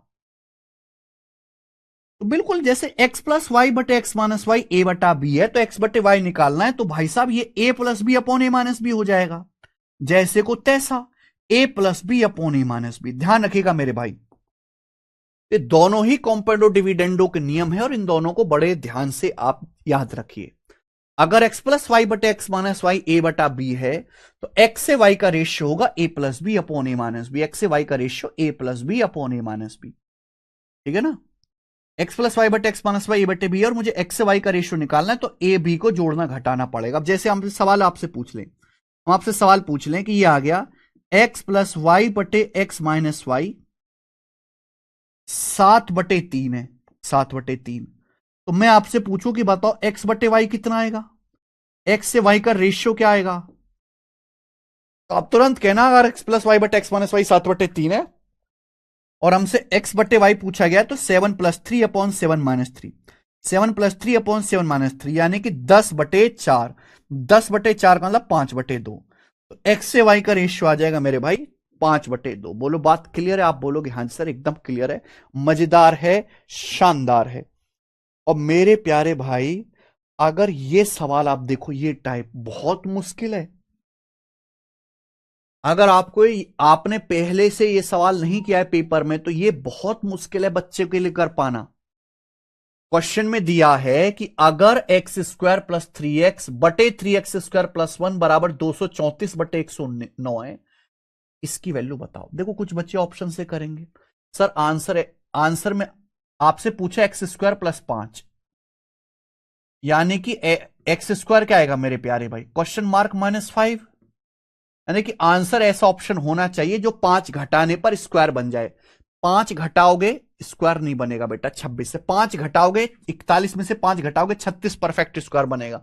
Speaker 1: तो बिल्कुल जैसे x प्लस वाई बटे एक्स माइनस वाई ए बटा बी है, तो x बटे वाई निकालना है, तो भाई साहब ये a plus b upon a minus b हो जाएगा। जैसे को तैसा a plus b upon a minus b. ध्यान रखिएगा मेरे भाई, ये दोनों ही कॉम्पेंडो डिविडेंडो के नियम है और इन दोनों को बड़े ध्यान से आप याद रखिए। अगर x प्लस वाई बटे एक्स माइनस वाई ए बटा बी है, तो x से y का रेशियो होगा a plus b upon a minus b. X से y का ratio a plus b upon a minus b, ठीक है ना? x प्लस वाई बटे एक्स माइनस वाई ए बटे बी, और मुझे x से y का रेशियो निकालना है, तो a b को जोड़ना घटाना पड़ेगा। अब जैसे हम सवाल आपसे पूछ लें, हम आपसे सवाल पूछ लें कि ये आ गया x प्लस वाई बटे एक्स माइनस वाई 7/3 है, 7/3। तो मैं आपसे पूछूं कि बताओ x बटे वाई कितना आएगा? x से y का रेशियो क्या आएगा? तो आप तुरंत कहना, अगर x प्लस वाई बटे एक्स माइनस वाई 7/3 है और हमसे x बटे वाई पूछा गया, तो 7 plus 3 upon 7 minus 3, 7 plus 3 upon 7 minus 3, यानी कि 10/4। 10/4 का मतलब 5/2। तो x से y का रेशियो आ जाएगा मेरे भाई 5/2। बोलो बात क्लियर है? आप बोलोगे हाँ सर एकदम क्लियर है, मजेदार है, शानदार है। और मेरे प्यारे भाई अगर ये सवाल आप देखो, ये टाइप बहुत मुश्किल है। अगर आपको आपने पहले से ये सवाल नहीं किया है पेपर में तो ये बहुत मुश्किल है बच्चे के लिए कर पाना। क्वेश्चन में दिया है कि अगर एक्स स्क्वायर प्लस 3x बटे 3x² प्लस 1 बराबर 234/109 है, इसकी वैल्यू बताओ। देखो कुछ बच्चे ऑप्शन से करेंगे, सर आंसर में आपसे पूछा x² प्लस 5, यानी कि x² क्या आएगा मेरे प्यारे भाई, क्वेश्चन मार्क -5, यानी कि आंसर ऐसा ऑप्शन होना चाहिए जो 5 घटाने पर स्क्वायर बन जाए। 5 घटाओगे स्क्वायर नहीं बनेगा बेटा, 26 से 5 घटाओगे 41 में से 5 घटाओगे 36 परफेक्ट स्क्वायर बनेगा।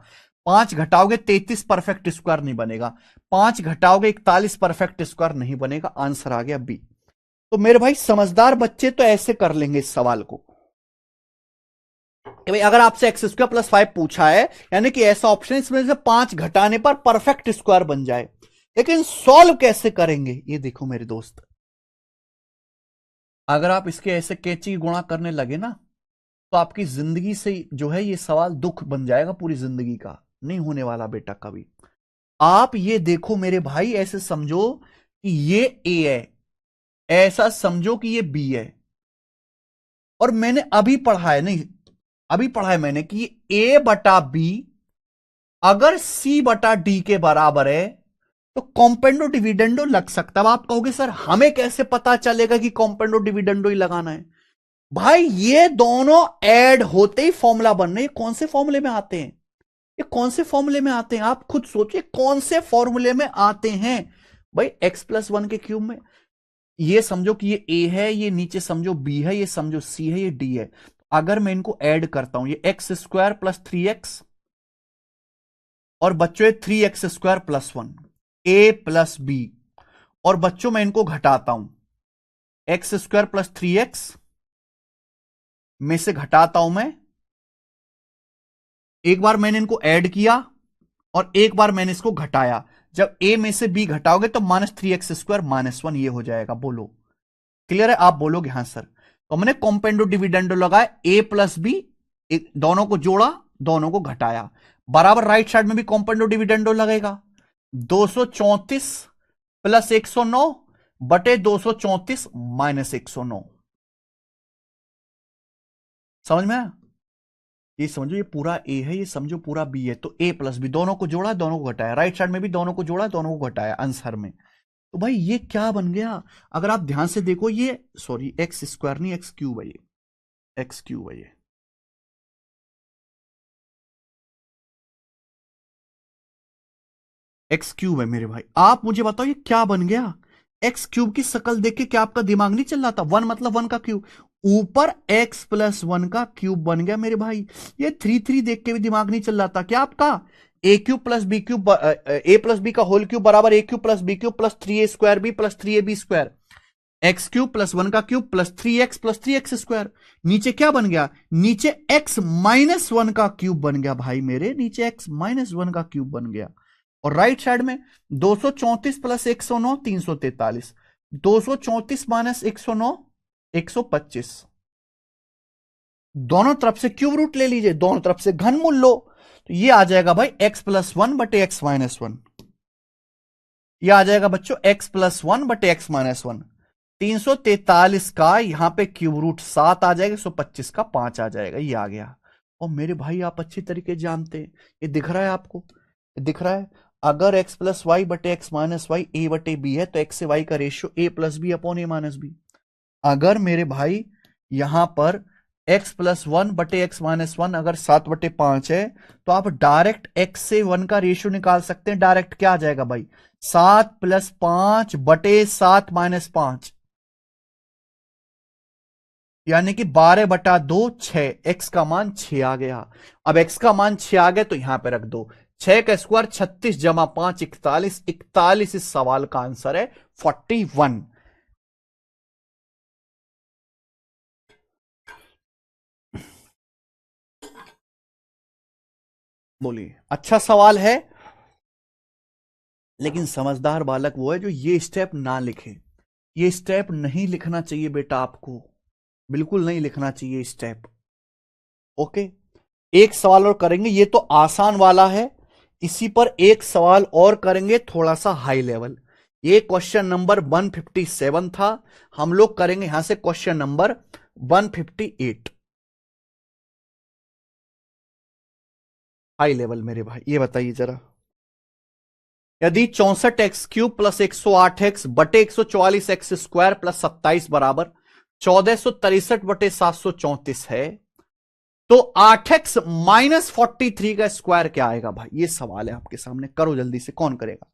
Speaker 1: 5 घटाओगे 33 परफेक्ट स्क्वायर नहीं बनेगा। 5 घटाओगे 41 परफेक्ट स्क्वायर नहीं बनेगा। आंसर आ गया बी। तो मेरे भाई समझदार बच्चे तो ऐसे कर लेंगे इस सवाल को कि भाई अगर आपसे x² प्लस 5 पूछा है, यानी कि ऐसा ऑप्शन इसमें से 5 घटाने पर परफेक्ट स्क्वायर बन जाए। लेकिन सॉल्व कैसे करेंगे ये देखो मेरे दोस्त, अगर आप इसके ऐसे कैची गुणा करने लगे ना तो आपकी जिंदगी से जो है ये सवाल दुख बन जाएगा, पूरी जिंदगी का नहीं होने वाला बेटा कभी। आप ये देखो मेरे भाई, ऐसे समझो कि ये ए है, ऐसा समझो कि ये बी है, और मैंने अभी पढ़ा है, नहीं अभी पढ़ा है मैंने कि ए बटा बी अगर सी बटा डी के बराबर है तो कॉम्पेंडो डिविडेंडो लग सकता है। अब आप कहोगे सर हमें कैसे पता चलेगा कि कॉम्पेंडो डिविडेंडो ही लगाना है? भाई ये दोनों ऐड होते ही फॉर्मूला बन रहे हैं। कौन से फॉर्मूले में आते हैं? ये कौन से फॉर्मूले में आते हैं? आप खुद सोचिए कौन से फॉर्मूले में आते हैं भाई। x+1 के क्यूब में ये समझो कि ये a है, ये नीचे समझो b है, ये समझो c है, ये d है। अगर मैं इनको ऐड करता हूं, ये x² प्लस 3x और बच्चों 3x² plus 1 a plus b, और बच्चों मैं इनको घटाता हूं, x² प्लस 3x में से घटाता हूं मैं, एक बार मैंने इनको ऐड किया और एक बार मैंने इसको घटाया। जब a में से b घटाओगे तो -3x² -1 ये हो जाएगा। बोलो क्लियर है? आप बोलोगे हाँ सर। तो हमने कॉम्पेंडो डिविडेंडो लगाया, a प्लस बी, दोनों को जोड़ा, दोनों को घटाया, बराबर राइट साइड में भी कॉम्पेंडो डिविडेंडो लगेगा। 234 प्लस 109 बटे 234 माइनस 109। समझ में आया? ये समझो ये पूरा ए है, ये समझो पूरा बी है, तो ए प्लस बी दोनों को जोड़ा, दोनों को घटाया, राइट साइड में भी दोनों को जोड़ा, दोनों को घटाया आंसर में। तो भाई ये क्या बन गया? अगर आप ध्यान से देखो, ये सॉरी x² नहीं x³ है, ये x³ है, ये x³ है मेरे भाई। आप मुझे बताओ ये क्या बन गया? x³ की शक्ल देख के क्या आपका दिमाग नहीं चल रहा था? 1 मतलब 1 का क्यूब, ऊपर x+1 का क्यूब बन गया मेरे भाई। ये 3 देख के भी दिमाग नहीं चल रहा था क्या आपका? a³ plus b³ a plus B का होल क्यूब बराबर a³ plus b³ plus 3a² b plus 3ab², x³ plus 1 का cube plus 3x plus 3x²। नीचे क्या बन गया? नीचे x-1 का क्यूब बन गया भाई मेरे, नीचे x-1 का क्यूब बन गया। और राइट साइड में 234 प्लस 109 343, 234 माइनस 109 125। दोनों तरफ से क्यूब रूट ले लीजिए, दोनों तरफ से घनमूल लो, तो ये आ जाएगा भाई x+1 बटे x-1। ये आ जाएगा बच्चों x+1 बटे x-1। 343 का यहां पे क्यूब रूट 7 आ जाएगा, 125 का 5 आ जाएगा, ये आ गया। और मेरे भाई आप अच्छी तरीके जानते हैं, ये दिख रहा है आपको, दिख रहा है अगर x+y बटे x-y a बटे b है तो x से y का ratio a plus b upon a minus b. अगर मेरे भाई यहां पर x+1 बटे x-1 अगर 7/5 है तो आप डायरेक्ट x से 1 का रेशियो निकाल सकते हैं। डायरेक्ट क्या आ जाएगा भाई? 7 + 5 बटे 7 - 5, यानी कि 12/2 6, x का मान 6 आ गया। अब x का मान 6 आ गया तो यहां पे रख दो, 6 का स्क्वायर 36 जमा 5 41, 41 इस सवाल का आंसर है 41। बोलिए अच्छा सवाल है, लेकिन समझदार बालक वो है जो ये स्टेप ना लिखे। ये स्टेप नहीं लिखना चाहिए बेटा, आपको बिल्कुल नहीं लिखना चाहिए स्टेप। ओके, एक सवाल और करेंगे, ये तो आसान वाला है, इसी पर एक सवाल और करेंगे थोड़ा सा हाई लेवल। ये क्वेश्चन नंबर 157 था, हम लोग करेंगे यहां से क्वेश्चन नंबर 158 हाई लेवल। मेरे भाई ये बताइए जरा, यदि 64x³ प्लस 108x बटे 144x² प्लस 27 बराबर 1463/734 है, तो 8x माइनस 43 का स्क्वायर क्या आएगा भाई? ये सवाल है आपके सामने, करो जल्दी से, कौन करेगा?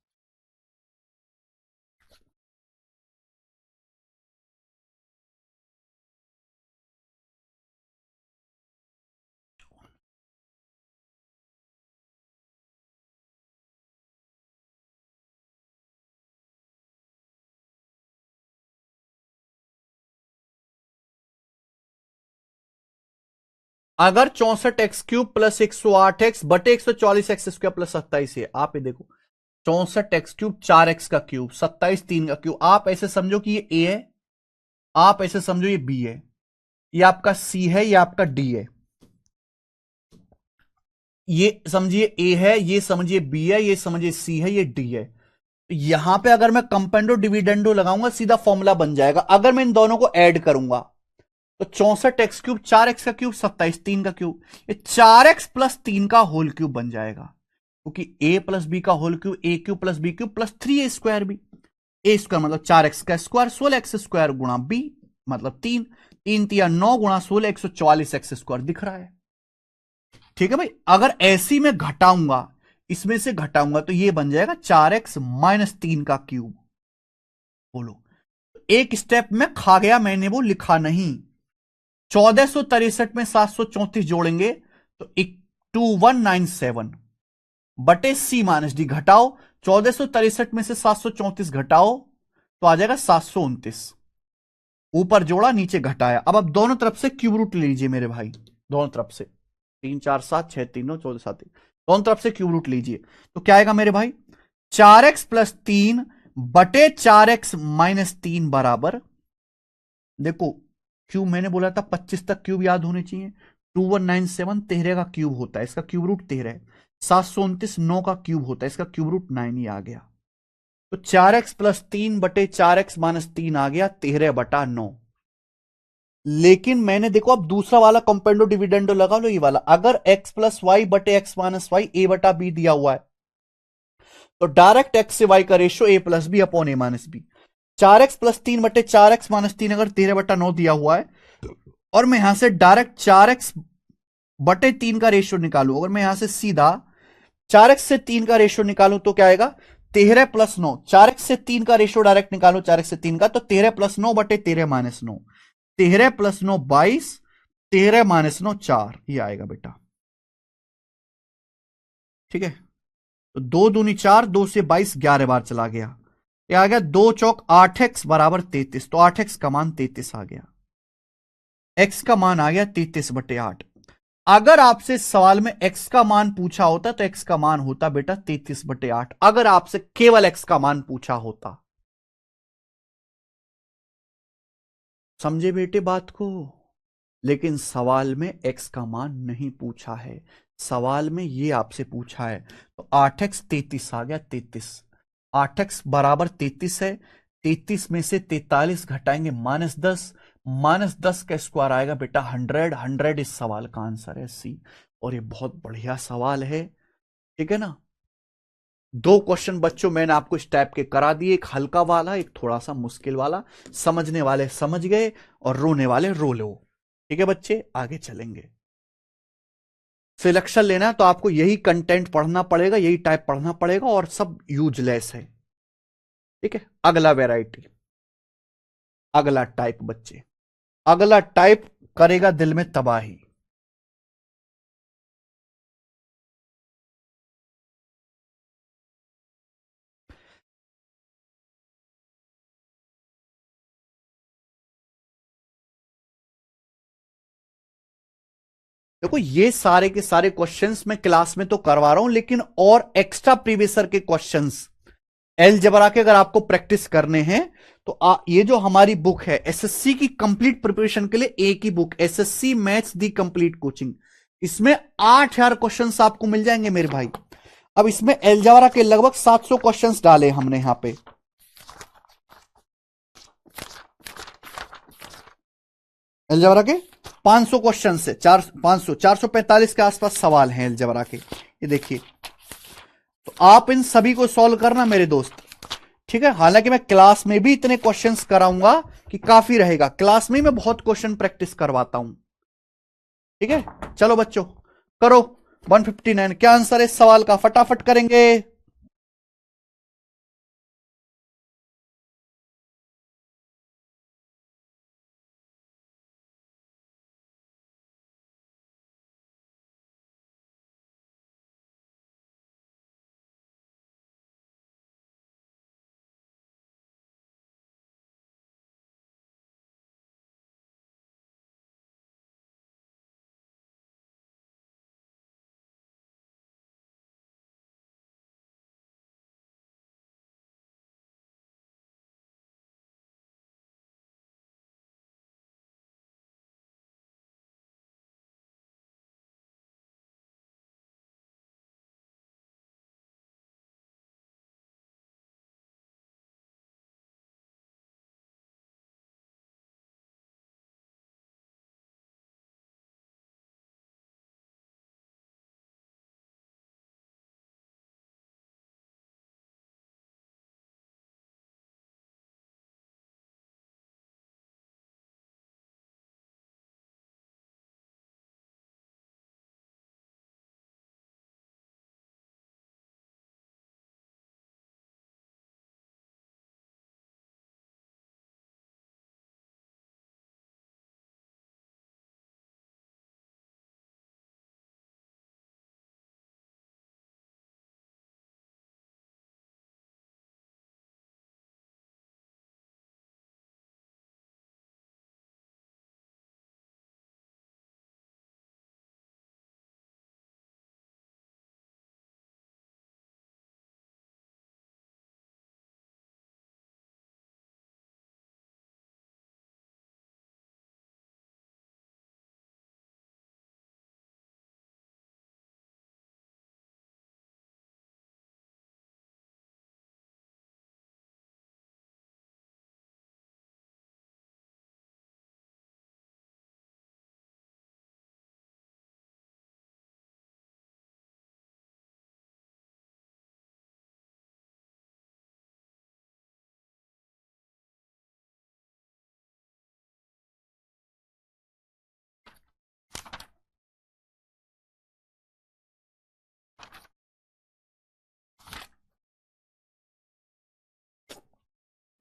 Speaker 1: अगर 64x³ प्लस 108x बटे 144x² प्लस 27 है, आप ये देखो 64x³ 4x का क्यूब, 27 3 का क्यूब, आप ऐसे समझो कि ये ए है, आप ऐसे समझो ये बी है, ये आपका सी है, ये आपका डी है, ये समझिए ए है, ये समझिए बी है, ये समझिए सी है, ये डी है। यहां पे अगर मैं कंपेंडो डिविडेंडो लगाऊंगा सीधा फॉर्मूला बन जाएगा। अगर मैं इन दोनों को ऐड करूंगा तो 64x³ 4x का क्यूब 27 3 का क्यूब, ये 4x प्लस 3 का होल क्यूब बन जाएगा, क्योंकि a प्लस बी का whole cube a³ plus b³ plus 3a² भी, a² मतलब 4x का स्क्वायर 16x² गुणा b मतलब 3 3 तिया 9 गुणा 16 144x² दिख रहा है। ठीक है भाई, अगर ऐसी में घटाऊंगा, इसमें से घटाऊंगा तो ये बन जाएगा 4x माइनस 3 का क्यूब। बोलो, एक स्टेप में खा गया मैंने, वो लिखा नहीं। 1463 में 734 जोड़ेंगे तो 2197 बटे सी माइनस डी, घटाओ 1463 में से 734 घटाओ तो आ जाएगा 729, ऊपर जोड़ा नीचे घटाया। अब आप दोनों तरफ से क्यूब रूट ले लीजिए मेरे भाई, दोनों तरफ से 3 4 7 6 3 9 14 7, दोनों तरफ से क्यूब रूट लीजिए तो क्या आएगा मेरे भाई? 4x प्लस 3 बटे 4x माइनस 3 बराबर, देखो क्यूब मैंने बोला था 25 तक क्यूब याद होने चाहिए, 2197 13 का क्यूब होता है, इसका क्यूब रूट 13 है, 729 9 का क्यूब होता है, इसका क्यूब रूट 9 ही आ गया। तो 4x प्लस 3 बटे 4x माइनस 3 आ गया 13/9। लेकिन मैंने देखो अब दूसरा वाला कंपेंडो डिविडेंडो लगा लो, ये वाला, अगर x प्लस वाई बटे एक्स माइनस वाई ए बटा बी दिया हुआ है तो डायरेक्ट x से y का ratio a plus b upon a minus b. 4x plus 3 बटे 4x माइनस 3 अगर 13/9 दिया हुआ है और मैं यहां से डायरेक्ट 4x बटे 3 का रेशियो निकालू, अगर मैं यहां से सीधा 4x से 3 का रेशियो निकालू तो क्या आएगा? 13 प्लस 9, 4x से 3 का रेशियो डायरेक्ट निकालो 4x से 3 का, तो 13 प्लस 9 बटे 13 माइनस 9, 13 प्लस 9 22, 13 माइनस 9 4, ये आएगा बेटा। ठीक है, तो 2 दूनी 4, 2 से 22 11 बार चला गया, ये आ गया 2 चौक 8x बराबर 33, तो 8x का मान 33 आ गया, x का मान आ गया 33/8। अगर आपसे सवाल में x का मान पूछा होता तो x का मान होता बेटा 33/8, अगर आपसे केवल x का मान पूछा होता। समझे बेटे बात को? लेकिन सवाल में x का मान नहीं पूछा है, सवाल में ये आपसे पूछा है, तो 8x 33 आ गया 33, 8x बराबर 33 है, 33 में से 43 घटाएंगे -10, -10 का स्क्वायर आएगा बेटा 100, 100 इस सवाल का आंसर है सी। और ये बहुत बढ़िया सवाल है, ठीक है ना। दो क्वेश्चन बच्चों मैंने आपको इस टाइप के करा दिए, एक हल्का वाला एक थोड़ा सा मुश्किल वाला, समझने वाले समझ गए और रोने वाले रो लो। ठीक है बच्चे, आगे चलेंगे। सिलेक्शन लेना है तो आपको यही कंटेंट पढ़ना पड़ेगा, यही टाइप पढ़ना पड़ेगा और सब यूजलेस है। ठीक है, अगला वैरायटी, अगला टाइप बच्चे, अगला टाइप करेगा दिल में तबाही। देखो ये सारे के सारे क्वेश्चंस मैं क्लास में तो करवा रहा हूं, लेकिन और एक्स्ट्रा प्रीवियस ईयर के क्वेश्चंस अलजेब्रा के अगर आपको प्रैक्टिस करने हैं तो ये जो हमारी बुक है एसएससी की कंप्लीट प्रिपरेशन के लिए, एक ही book SSC maths the complete coaching, इसमें 8000 क्वेश्चंस आपको मिल जाएंगे मेरे भाई। अब इसमें अलजेब्रा के लगभग 700 क्वेश्चंस डाले हमने यहां पे। अलजेब्रा के 500 क्वेश्चन से 445 के आसपास सवाल हैं अलजेब्रा के, ये देखिए। तो आप इन सभी को सॉल्व करना मेरे दोस्त, ठीक है। हालांकि मैं क्लास में भी इतने क्वेश्चंस कराऊंगा कि काफी रहेगा, क्लास में मैं बहुत क्वेश्चन प्रैक्टिस करवाता हूं, ठीक है। चलो बच्चों करो 159, क्या आंसर है इस सवाल का, फटाफट करेंगे।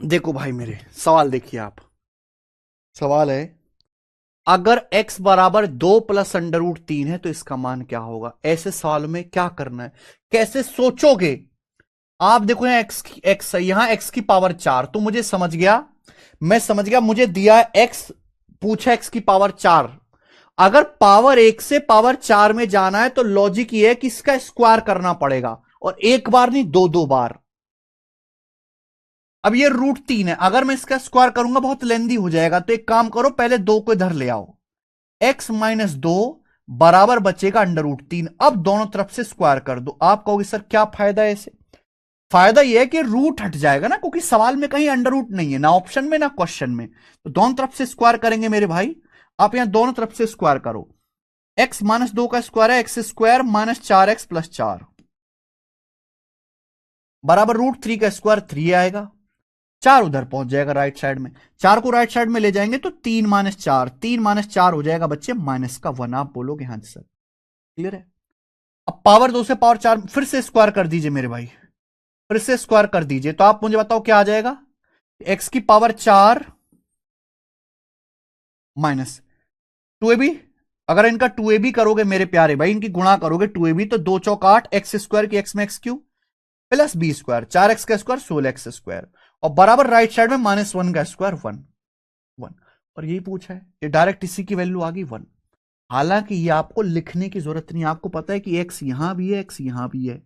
Speaker 1: देखो भाई मेरे सवाल देखिए आप, सवाल है अगर x बराबर 2 + √3 है तो इसका मान क्या होगा। ऐसे सवाल में क्या करना है, कैसे सोचोगे आप। देखो यहां x यहां x की पावर 4, तो मुझे समझ गया, मैं समझ गया, मुझे दिया x, पूछा x की पावर 4। अगर पावर 1 से पावर 4 में जाना है तो लॉजिक ये है कि इसका स्क्वायर करना पड़ेगा, और एक बार नहीं, दो दो बार। अब ये √3 है, अगर मैं इसका स्क्वायर करूंगा बहुत लेंदी हो जाएगा, तो एक काम करो पहले 2 को इधर ले आओ, x-2 बराबर बचेगा √3। अब दोनों तरफ से स्क्वायर कर दो। आप कहोगे सर क्या फायदा है इसे, फायदा यह है कि रूट हट जाएगा ना, क्योंकि सवाल में कहीं अंडर रूट नहीं है, ना ऑप्शन में ना क्वेश्चन में। तो दोनों तरफ से स्क्वायर करेंगे मेरे भाई, आप यहां दोनों तरफ से स्क्वायर करो। x-2 का स्क्वायर है x² - 4x+4 बराबर √3 का स्क्वायर 3 आएगा। 4 उधर पहुंच जाएगा राइट साइड में, 4 को राइट साइड में ले जाएंगे तो 3 - 4 हो जाएगा बच्चे -1। आप बोलोगे हाँ सर क्लियर है। अब पावर 2 से पावर 4 फिर से स्क्वायर कर दीजिए मेरे भाई, फिर से स्क्वायर कर दीजिए, तो आप मुझे बताओ क्या आ जाएगा। x की पावर 4 माइनस 2ab, अगर इनका 2ab करोगे मेरे प्यारे भाई, इनकी गुणा करोगे 2ab, तो 2 चौक 8, x² की x में x³ प्लस b², 4x का स्क्वायर 16x², और बराबर राइट साइड में -1 का स्क्वायर 1 1, और यही पूछा है, ये डायरेक्ट इसी की वैल्यू आ गई 1। हालांकि ये आपको लिखने की जरूरत नहीं, आपको पता है कि x यहां भी है, x यहां भी है,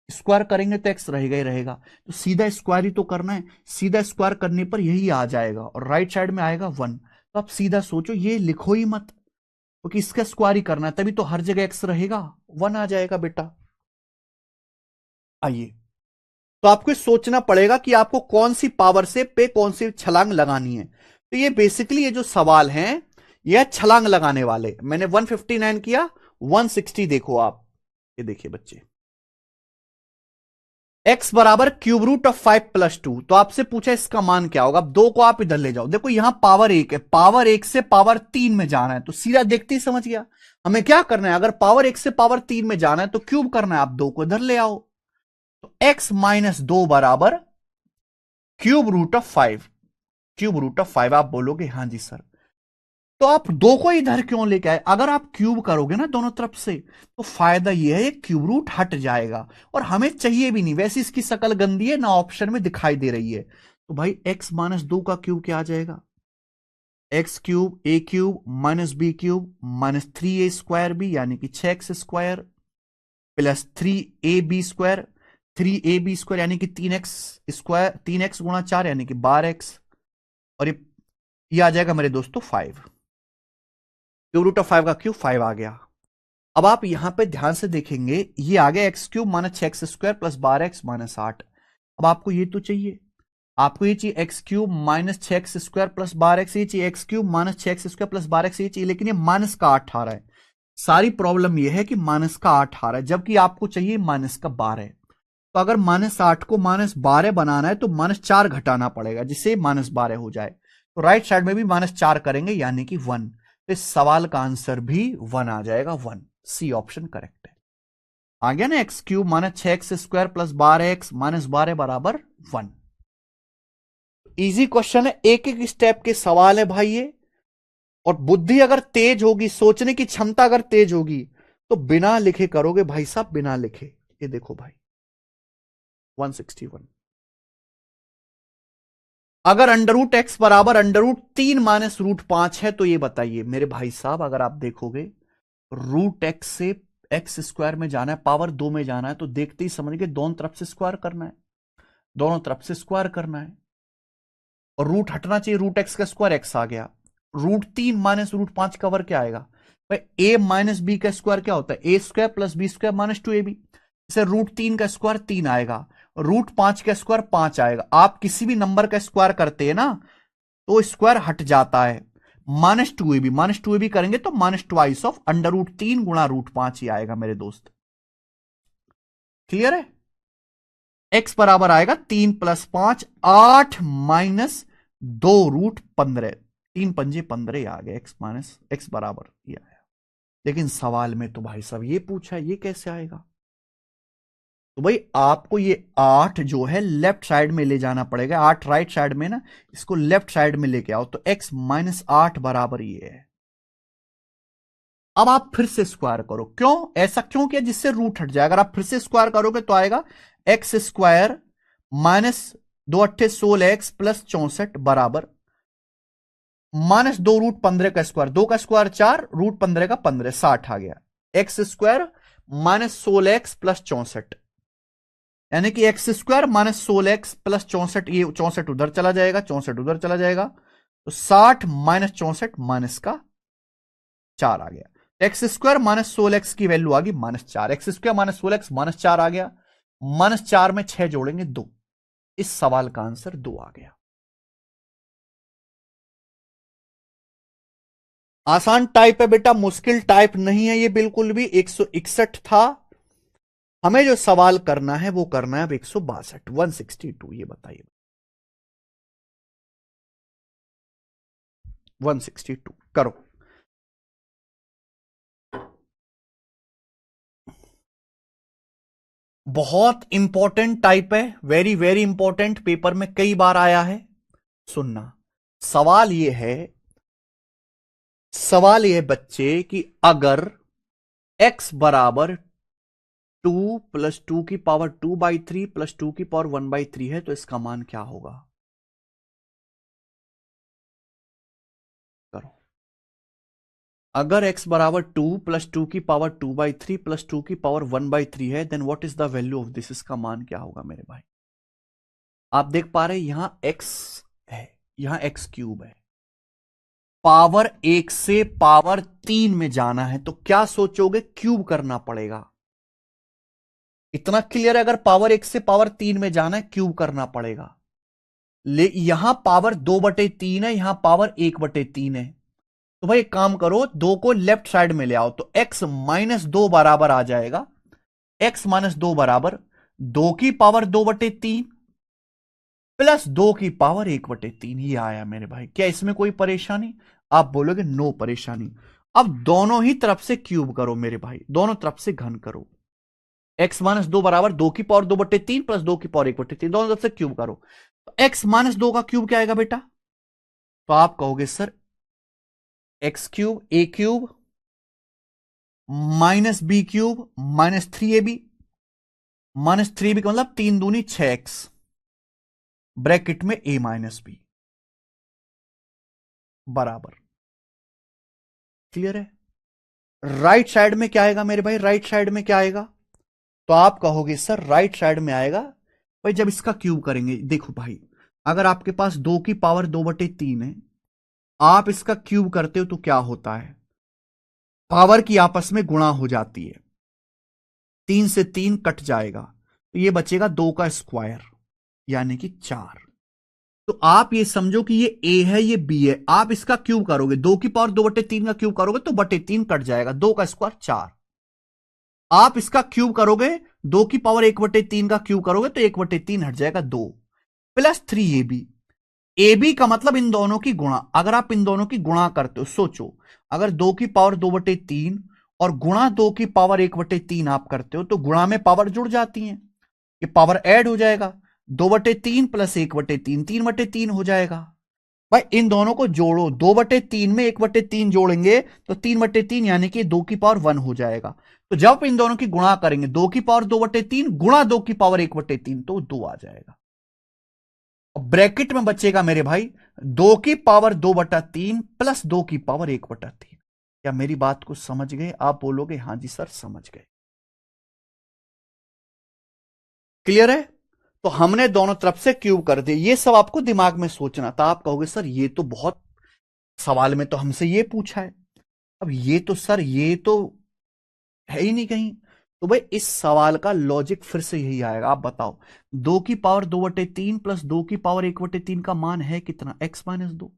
Speaker 1: स्क्वायर करेंगे तो x रहेगा ही रहेगा, तो सीधा स्क्वायर ही तो करना है, सीधा स्क्वायर करने पर यही आ जाएगा और राइट साइड में आएगा 1। तो आप सीधा सोचो, ये लिखो ही मत, क्योंकि इसका स्क्वायर ही करना है, तभी तो हर जगह x रहेगा, 1 आ जाएगा बेटा। आइए, तो आपको सोचना पड़ेगा कि आपको कौन सी पावर से पे कौन सी छलांग लगानी है। तो ये बेसिकली ये जो सवाल हैं, ये छलांग लगाने वाले। मैंने 159 किया, 160 देखो आप, ये देखिए बच्चे, x बराबर क्यूब रूट ऑफ 5 प्लस 2। तो आपसे पूछा इसका मान क्या होगा। अब 2 को आप इधर ले जाओ, देखो यहां पावर 1 है, पावर 1 से पावर 3 में जाना है, तो सीधा देखते ही समझ गया हमें क्या करना है। अगर पावर 1 से पावर 3 में जाना है तो क्यूब करना है, आप 2 को इधर ले आओ, तो x माइनस 2 बराबर cube root of 5। Cube root of 5 आप बोलोगे हाँ जी सर, तो आप 2 को इधर क्यों लेके आए। अगर आप क्यूब करोगे ना दोनों तरफ से, तो फायदा यह है क्यूब रूट हट जाएगा, और हमें चाहिए भी नहीं, वैसे इसकी शक्ल गंदी है ना, ऑप्शन में दिखाई दे रही है। तो भाई x माइनस 2 का क्यूब क्या आ जाएगा, X cube A cube minus B cube minus 3a square B, यानी कि 6x square plus 3ab square, 3ab square यानी कि 3x स्क्वायर, 3x गुणा 4 यानी कि 12x, और ये आ जाएगा मेरे दोस्तों 5। क्यूब रूट ऑफ 5 का क्यूब 5 आ गया। अब आप यहां पे ध्यान से देखेंगे, ये आ गया x cube minus 6x square plus 12x minus 8। अब आपको ये तो चाहिए, आपको ये चाहिए x cube minus 6x square plus 12x, ये चाहिए x cube minus 6x square plus 12x, ये चाहिए, लेकिन ये माइनस का 8 आ रहा है। सारी प्रॉब्लम ये है कि माइनस का 8 आ रहा है, जबकि आपको चाहिए माइनस का 12। तो अगर माइनस 8 को माइनस 12 बनाना है तो माइनस 4 घटाना पड़ेगा, जिससे माइनस 12 हो जाए। तो राइट साइड में भी माइनस 4 करेंगे, यानी कि 1। तो इस सवाल का आंसर भी 1 आ जाएगा, 1 सी ऑप्शन करेक्ट है। आ गया ना, x cube minus 6x square plus 12x minus 12 बराबर 1। इजी क्वेश्चन है, एक एक स्टेप के सवाल है भाई ये, और बुद्धि अगर तेज होगी, सोचने की क्षमता अगर तेज होगी, तो बिना लिखे करोगे भाई साहब, बिना लिखे। ये देखो भाई 161, अगर अंडर रूट एक्स बराबर अंडर रूट 3 माइनस रूट 5 है, तो ये बताइए मेरे भाई साहब, अगर आप देखोगे रूट एक्स से एक्स स्क्वायर में जाना है, पावर 2 में जाना है, तो देखते ही समझ गए दोनों तरफ से स्क्वायर करना है, दोनों तरफ से स्क्वायर करना है, और रूट हटना चाहिए, रूट एक्स का स्क्वायर एक्स आ गया, रूट 3 माइनस रूट 5 कवर क्या आएगा भाई, ए माइनस बी का स्क्वायर क्या होता है, A square plus B square minus 2ab। इसे रूट 3 का स्क्वायर 3 आएगा, रूट 5 का स्क्वायर 5 आएगा। आप किसी भी नंबर का स्क्वायर करते हैं ना, तो स्क्वायर हट जाता है, माइनस 2ab, माइनस 2ab करेंगे तो minus twice of under root 3 गुणा रूट 5 ही आएगा मेरे दोस्त। क्लियर है, x बराबर आएगा 3 प्लस 5 8 माइनस 2 रूट 15, 3 पंजे 15 आ गया, x माइनस x बराबर ये आया। लेकिन सवाल में तो भाई साहब ये पूछा है, ये कैसे आएगा। तो भाई आपको ये 8 जो है लेफ्ट साइड में ले जाना पड़ेगा, 8 राइट साइड में ना, इसको लेफ्ट साइड में लेके आओ, तो x माइनस 8 बराबर ये है। अब आप फिर से स्क्वायर करो, क्यों ऐसा क्यों किया, जिससे रूट हट जाए। अगर आप फिर से स्क्वायर करोगे तो आएगा x square minus 2 अट्ठे 16x plus 64 बराबर माइनस 2 रूट 15 का स्क्वायर, 2 का स्क्वायर 4 रूट 15 का 15 60 आ गया, x square minus 16x plus 64, यानी कि x square minus 16x plus 64, ये 64 उधर चला जाएगा, 64 उधर चला जाएगा, तो 60 माइनस 64 माइनस का 4 आ गया। एक्स स्क्वायर माइनस 16x की वैल्यू आ गई minus 4, x square minus 16x minus 4 आ गया, माइनस 4 में 6 जोड़ेंगे 2। इस सवाल का आंसर 2 आ गया। आसान टाइप है बेटा, मुश्किल टाइप नहीं है ये बिल्कुल भी। 161 था, हमें जो सवाल करना है वो करना है अब 162, 162। ये बताइए 162 करो। बहुत इंपॉर्टेंट टाइप है, वेरी वेरी इंपॉर्टेंट, पेपर में कई बार आया है। सुनना, सवाल ये है, सवाल ये बच्चे कि अगर x बराबर 2 प्लस 2 की पावर 2/3 प्लस 2 की पावर 1/3 है, तो इसका मान क्या होगा। करो, अगर x बराबर 2 प्लस 2 की पावर 2/3 प्लस 2 की पावर 1/3 है, then what is the value of this? इसका मान क्या होगा मेरे भाई? आप देख पा रहे हैं यहां x है, यहां x क्यूब है, पावर 1 से पावर 3 में जाना है तो क्या सोचोगे? क्यूब करना पड़ेगा। इतना क्लियर है? अगर पावर 1 से पावर 3 में जाना है क्यूब करना पड़ेगा। यहां पावर 2/3 है, यहां पावर 1/3 है। तो भाई एक काम करो, 2 को लेफ्ट साइड में ले आओ तो x-2 बराबर आ जाएगा। x-2 बराबर 2 की पावर 2/3 प्लस 2 की पावर 1/3। ये आया मेरे भाई। क्या इसमें कोई परेशानी? आप बोलोगे नो परेशानी। अब दोनों ही तरफ से क्यूब करो मेरे भाई, दोनों तरफ से घन करो। x-2 बराबर 2 की पावर 2/3 प्लस 2 की पावर 1/3, दोनों तरफ से क्यूब करो। तो x-2 का क्यूब क्या आएगा बेटा? तो आप कहोगे sir X cube A cube minus B cube minus 3ab, minus 3b का मतलब 3 दूनी 6x ब्रैकेट में a माइनस बी बराबर। क्लियर है? राइट साइड में क्या आएगा मेरे भाई? राइट साइड में क्या आएगा? तो आप कहोगे सर राइट साइड में आएगा भाई जब इसका क्यूब करेंगे। देखो भाई, अगर आपके पास 2 की पावर 2/3 है, आप इसका क्यूब करते हो तो क्या होता है? पावर की आपस में गुणा हो जाती है, 3 से 3 कट जाएगा तो ये बचेगा 2 का स्क्वायर यानी कि 4। तो आप ये समझो कि ये ए है ये बी है, आप इसका क्यूब करोगे, 2 की पावर 2/3 का क्यूब करोगे तो 3 कट जाएगा, 2 का स्क्वायर 4। आप इसका क्यूब करोगे, 2 की पावर 1/3 का क्यूब करोगे तो 1/3 हट जाएगा 2 प्लस 3ab। ए बी का मतलब इन दोनों की गुणा। अगर आप इन दोनों की गुणा करते हो, सोचो अगर 2 की पावर 2/3 और गुणा 2 की पावर 1/3 आप करते हो तो गुणा में पावर जुड़ जाती है, ये पावर ऐड हो जाएगा। 2/3 प्लस 1/3 3/3 हो जाएगा। भाई इन दोनों को जोड़ो, 2/3 में 1/3 जोड़ेंगे तो 3/3 यानी कि 2 की पावर 1 हो जाएगा। तो जब in दोनों की गुणा करेंगे, 2 की पावर 2/3 गुणा 2 की पावर 1/3 तो 2 आ जाएगा। ब्रैकेट में बचेगा मेरे भाई 2 की पावर 2/3 प्लस 2 की पावर 1/3। क्या मेरी बात को समझ गए? आप बोलोगे हां जी सर समझ गए। क्लियर है? तो हमने दोनों तरफ से क्यूब कर दिए। ये सब आपको दिमाग में सोचना था। आप कहोगे सर ये तो बहुत, सवाल में तो हमसे ये पूछा है, अब ये तो सर ये तो है ही नहीं कहीं। तो भाई इस सवाल का लॉजिक फिर से यही आएगा। आप बताओ, 2 की पावर 2/3 प्लस 2 की पावर 1/3 का मान है कितना? x-2।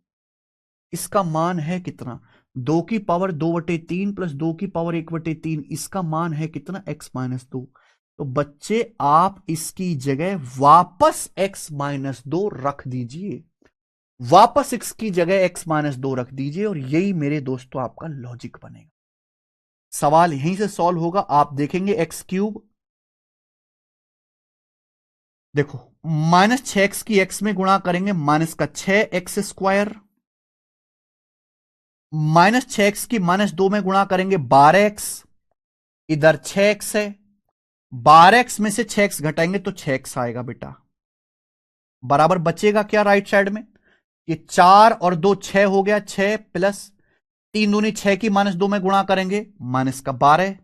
Speaker 1: इसका मान है कितना? 2 की पावर 2/3 प्लस 2 की पावर 1/3, इसका मान है कितना? x-2। तो बच्चे आप इसकी जगह वापस x-2 रख दीजिए, वापस x की जगह x-2 रख दीजिए और यही मेरे दोस्तों आपका लॉजिक बनेगा। सवाल यहीं से सॉल्व होगा। आप देखेंगे एक्स क्यूब, देखो -6x की x में गुणा करेंगे माइनस का 6x², -6x की -2 में गुणा करेंगे 12x, इधर 6x है, 12x में से 6x घटाएंगे तो 6x आएगा बेटा। बराबर बचेगा क्या राइट साइड में? ये 4 और 2 6 हो गया, 6 प्लस 3 दूनी 6 की -2 में गुणा करेंगे माइनस का 12,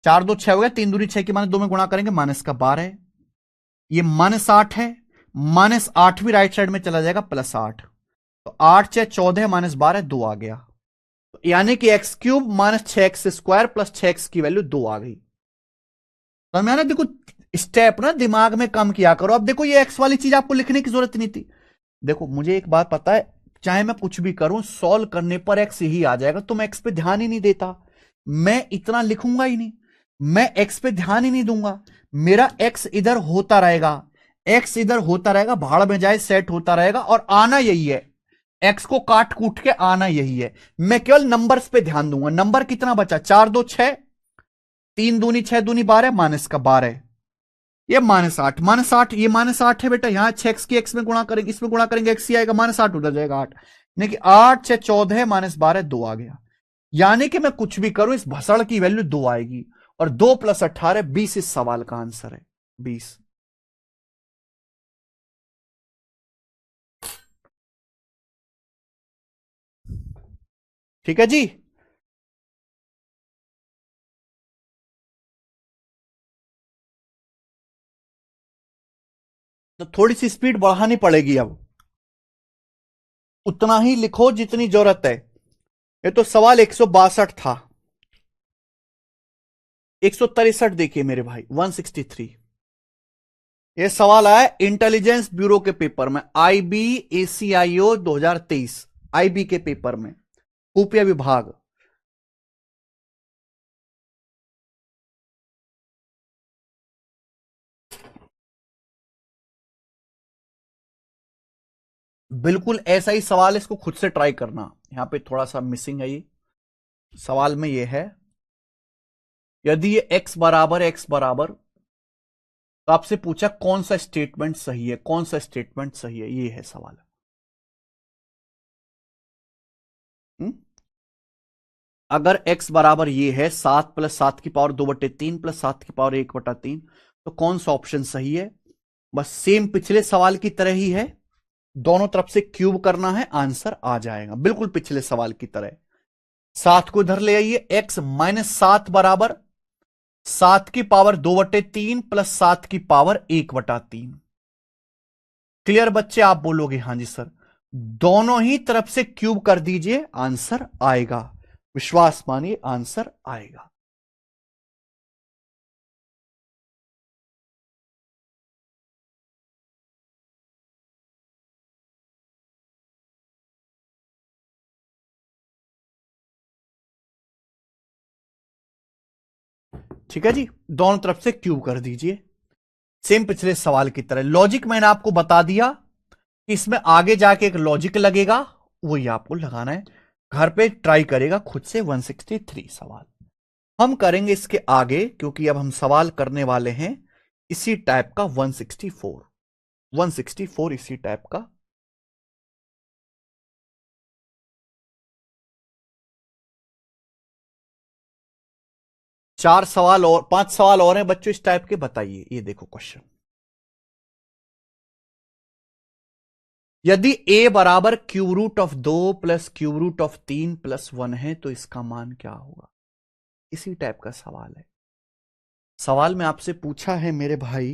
Speaker 1: 4 2 6 हो गया, 3 दूनी 6 की -2 में गुणा करेंगे माइनस का 12। ये -8 है, -8 भी राइट साइड में चला जाएगा +8, तो 8 6 14 -12 2 आ गया। तो यानी कि x³ -6x² प्लस 6x की वैल्यू 2 आ गई। तो मैंने देखो स्टेप ना दिमाग में कम किया करो। अब देखो ये x वाली चीज आपको लिखने की जरूरत नहीं थी। देखो मुझे एक बात पता है, चाहे मैं कुछ भी करूं सॉल्व करने पर x ही आ जाएगा, तो मैं x पे ध्यान ही नहीं देता, मैं इतना लिखूंगा ही नहीं, मैं x पे ध्यान ही नहीं दूंगा। मेरा x इधर होता रहेगा, x इधर होता रहेगा, भाड़ में जाए सेट होता रहेगा और आना यही है, x को काट कूट के आना यही है। मैं केवल नंबर्स पे ध्यान दूंगा। नंबर कितना बचा? 4 2 6, 3 दूनी 6 दूनी 12 माइनस का 12, ये -8, -8, ये -8 है बेटा। यहां 6x की x में गुणा करेंगे, इसमें गुणा करेंगे x ही आएगा, -8 उधर जाएगा 8, यानी कि 8 6 14 -12 2 आ गया। यानी कि मैं कुछ भी करूं इस भसड़ की वैल्यू 2 आएगी, और 2 + 18 20 इस सवाल का आंसर है, 20। ठीक है जी। तो थोड़ी सी स्पीड बढ़ानी पड़ेगी अब, उतना ही लिखो जितनी जरूरत है। ये तो सवाल 162 था, 163 देखिए मेरे भाई, 163। ये सवाल आया इंटेलिजेंस ब्यूरो के पेपर में, आईबी एसीआईओ 2023, आईबी के पेपर में, खुफिया विभाग। बिल्कुल ऐसा ही सवाल है, इसको खुद से ट्राई करना। यहां पे थोड़ा सा मिसिंग है, ये सवाल में ये है, यदि ये x बराबर, तो आपसे पूछा कौन सा स्टेटमेंट सही है, कौन सा स्टेटमेंट सही है, ये है सवाल। हुँ? अगर x बराबर ये है 7 प्लस 7 की पावर 2/3 प्लस 7 की पावर 1/3, तो कौन सा ऑप्शन सही है? बस सेम पिछले सवाल की तरह ही है, दोनों तरफ से क्यूब करना है, आंसर आ जाएगा बिल्कुल पिछले सवाल की तरह। 7 को इधर ले आइए, x माइनस 7 बराबर 7 की पावर 2/3 प्लस 7 की पावर 1/3। क्लियर बच्चे? आप बोलोगे हां जी सर, दोनों ही तरफ से क्यूब कर दीजिए, आंसर आएगा, विश्वास मानिए आंसर आएगा। ठीक है जी, दोनों तरफ से क्यूब कर दीजिए, सेम पिछले सवाल की तरह। लॉजिक मैंने आपको बता दिया, इसमें आगे जाके एक लॉजिक लगेगा, वही आपको लगाना है, घर पे ट्राई करेगा खुद से। 163 सवाल हम करेंगे इसके आगे, क्योंकि अब हम सवाल करने वाले हैं इसी टाइप का 164, 164 इसी टाइप का। चार सवाल और, 5 सवाल और हैं बच्चों इस टाइप के, बताइए। ये देखो क्वेश्चन, यदि a बराबर cube root of 2 plus cube root of 3 plus 1 है, तो इसका मान क्या होगा? इसी टाइप का सवाल है। सवाल में आपसे पूछा है मेरे भाई,